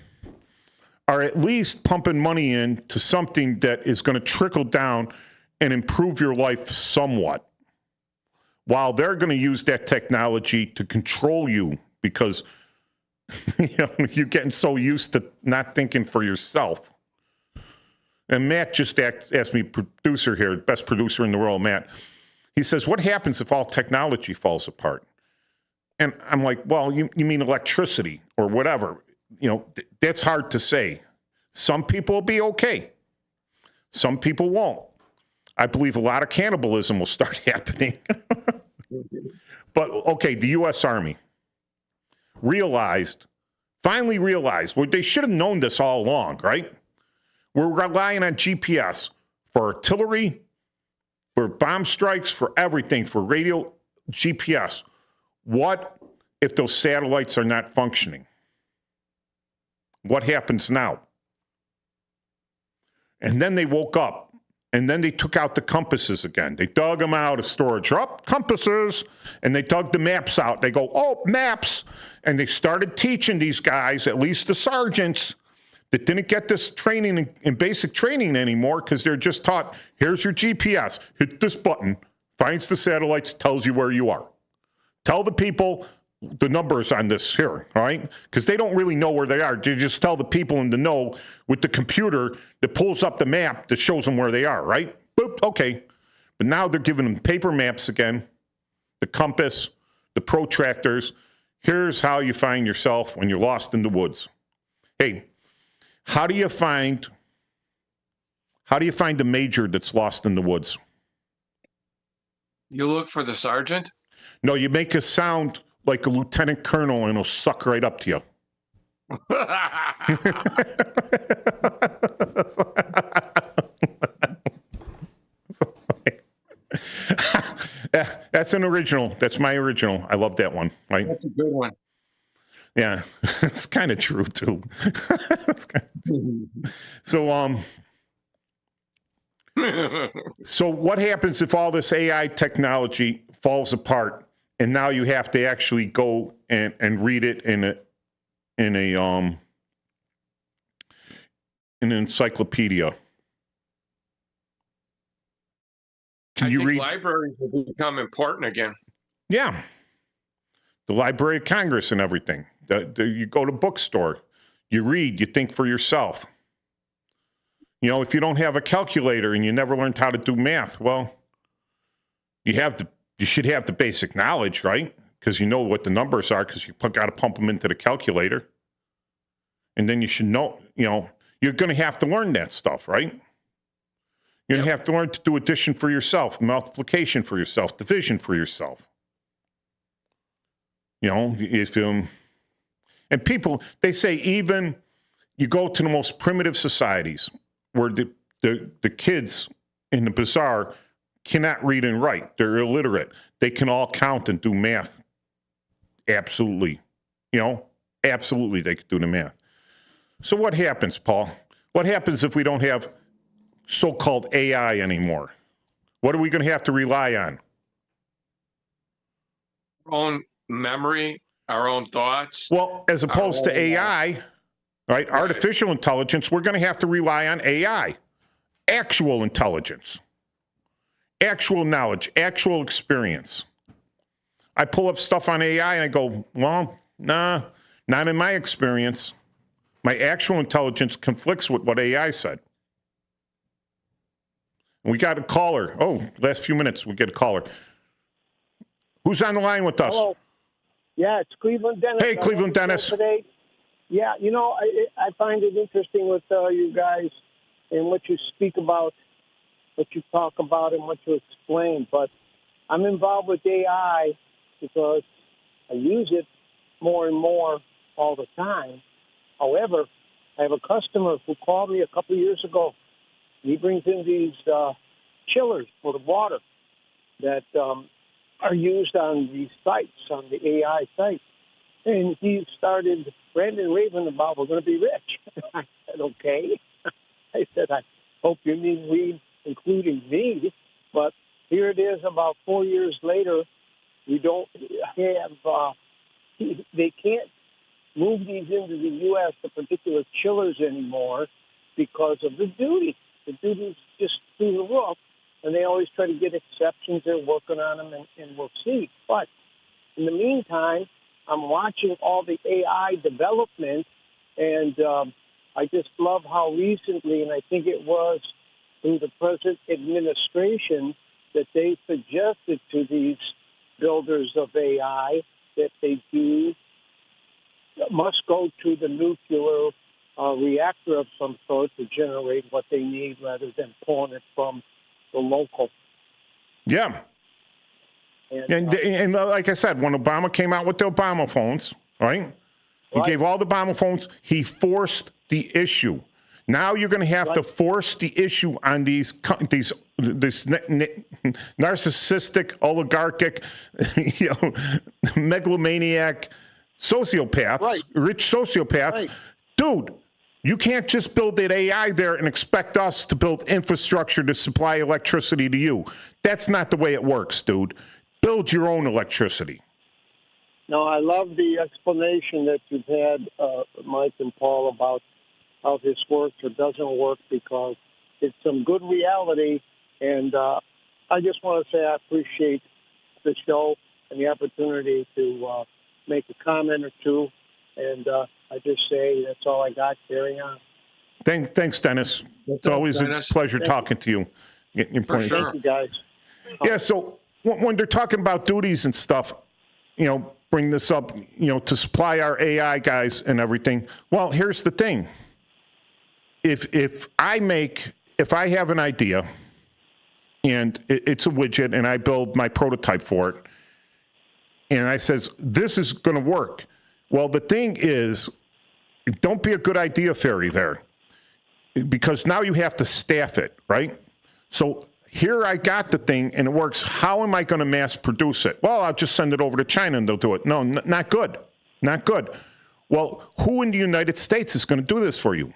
are at least pumping money into something that is going to trickle down and improve your life somewhat, while they're going to use that technology to control you because you know, you're getting so used to not thinking for yourself. And Matt just asked me, producer here, best producer in the world, Matt, he says, what happens if all technology falls apart? And I'm like, well, you mean electricity or whatever. You know, that's hard to say. Some people will be okay. Some people won't. I believe a lot of cannibalism will start happening. But, okay, the U.S. Army finally realized, well, they should have known this all along, right? We're relying on GPS for artillery, for bomb strikes, for everything, for radio GPS. What if those satellites are not functioning? What happens now? And then they woke up, and then they took out the compasses again. They dug them out of storage. Compasses. And they dug the maps out. They go, oh, maps. And they started teaching these guys, at least the sergeants, that didn't get this training in basic training anymore because they're just taught, here's your GPS. Hit this button, finds the satellites, tells you where you are. Tell the people the numbers on this here, all right? Because they don't really know where they are. They just tell the people in the know with the computer that pulls up the map that shows them where they are, right? Boop, okay. But now they're giving them paper maps again, the compass, the protractors. Here's how you find yourself when you're lost in the woods. Hey, how do you find the major that's lost in the woods? You look for the sergeant? No, you make a sound like a lieutenant colonel and it'll suck right up to you. That's an original. That's my original. I love that one. Right? That's a good one. Yeah, it's kind of true too. So, so what happens if all this AI technology falls apart, and now you have to actually go and read it in an encyclopedia? I think libraries will become important again. Yeah. The Library of Congress and everything. You go to bookstore, you read, you think for yourself. You know, if you don't have a calculator and you never learned how to do math, well, you should have the basic knowledge, right? Because you know what the numbers are, because you got to pump them into the calculator. And then you should know, you're going to have to learn that stuff, right? You're going to have to learn to do addition for yourself, multiplication for yourself, division for yourself. And people, they say even you go to the most primitive societies where the kids in the bazaar cannot read and write. They're illiterate. They can all count and do math. Absolutely. Absolutely they could do the math. So what happens, Paul? What happens if we don't have so-called AI anymore? What are we going to have to rely on? Our own memory, our own thoughts. Well, as opposed to AI, right? Artificial intelligence, we're going to have to rely on AI. Actual intelligence, actual knowledge, actual experience. I pull up stuff on AI and I go, well, nah, not in my experience. My actual intelligence conflicts with what AI said. We got a caller. Oh, last few minutes, we get a caller. Who's on the line with us? Hello. Yeah, it's Cleveland Dennis. Hey, Cleveland Dennis. Today. Yeah, I find it interesting with you guys and what you speak about, what you talk about, and what you explain. But I'm involved with AI because I use it more and more all the time. However, I have a customer who called me a couple of years ago. He brings in these chillers for the water that are used on these sites, on the AI sites. And he started ranting and raving about, we're going to be rich. I said, okay. I said, I hope you mean we, including me. But here it is about 4 years later. We don't have, they can't move these into the U.S., the particular chillers anymore, because of the duty. The duty's just through the roof, and they always try to get exceptions. They're working on them, and we'll see. But in the meantime, I'm watching all the AI development, and I just love how recently, and I think it was through the present administration, that they suggested to these builders of AI that they must go to the nuclear reactor of some sort to generate what they need rather than pulling it from the local. Yeah. And like I said, when Obama came out with the Obama phones, right? He gave all the Obama phones. He forced the issue. Now you're going to have to force the issue on this narcissistic, oligarchic, megalomaniac sociopaths, rich sociopaths. Right. Dude, you can't just build that AI there and expect us to build infrastructure to supply electricity to you. That's not the way it works, dude. Build your own electricity. No, I love the explanation that you've had, Mike and Paul, about how this works or doesn't work, because it's some good reality. And I just want to say I appreciate the show and the opportunity to make a comment or two. And I just say that's all I got. Carry on. Thanks, Dennis. It's always a pleasure talking to you. For sure. Thank you, guys. Yeah, so when they're talking about duties and stuff, bring this up, to supply our AI guys and everything. Well, here's the thing. If I have an idea and it's a widget and I build my prototype for it and I says, this is going to work. Well, the thing is, don't be a good idea fairy there, because now you have to staff it, right? So here I got the thing and it works. How am I going to mass produce it? Well, I'll just send it over to China and they'll do it. No, not good. Not good. Well, who in the United States is going to do this for you?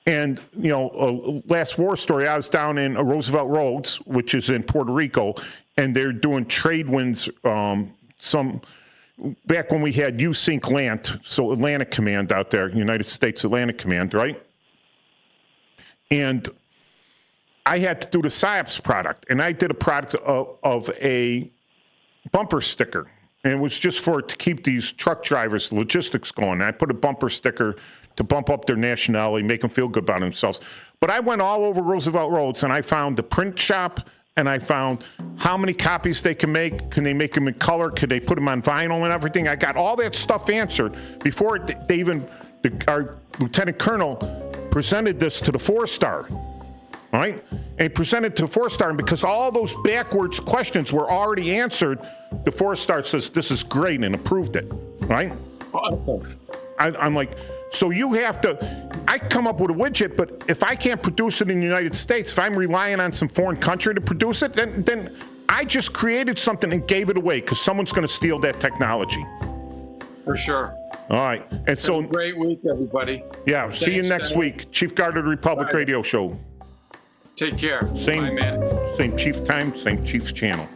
And, you know, last war story, I was down in Roosevelt Roads, which is in Puerto Rico, and they're doing trade winds, back when we had USync LANT, so Atlantic Command out there, United States Atlantic Command, right? And I had to do the PSYOPs product, and I did a product of a bumper sticker. And it was just to keep these truck drivers' logistics going. And I put a bumper sticker to bump up their nationality, make them feel good about themselves. But I went all over Roosevelt Roads, and I found the print shop, and I found how many copies they can make. Can they make them in color? Could they put them on vinyl and everything? I got all that stuff answered before they even, our lieutenant colonel presented this to the 4-star. All right? And he presented to the 4-star, and because all those backwards questions were already answered, the 4-star says, this is great, and approved it. Right? Awesome. I'm like, so you have to, I come up with a widget, but if I can't produce it in the United States, if I'm relying on some foreign country to produce it, then I just created something and gave it away because someone's going to steal that technology. For sure. All right. And so, Have a great week, everybody. yeah, see you next week. Chief Guard of the Republic Bye. Radio Show. Take care. Same, Bye, man. same Chief time, same Chief's channel.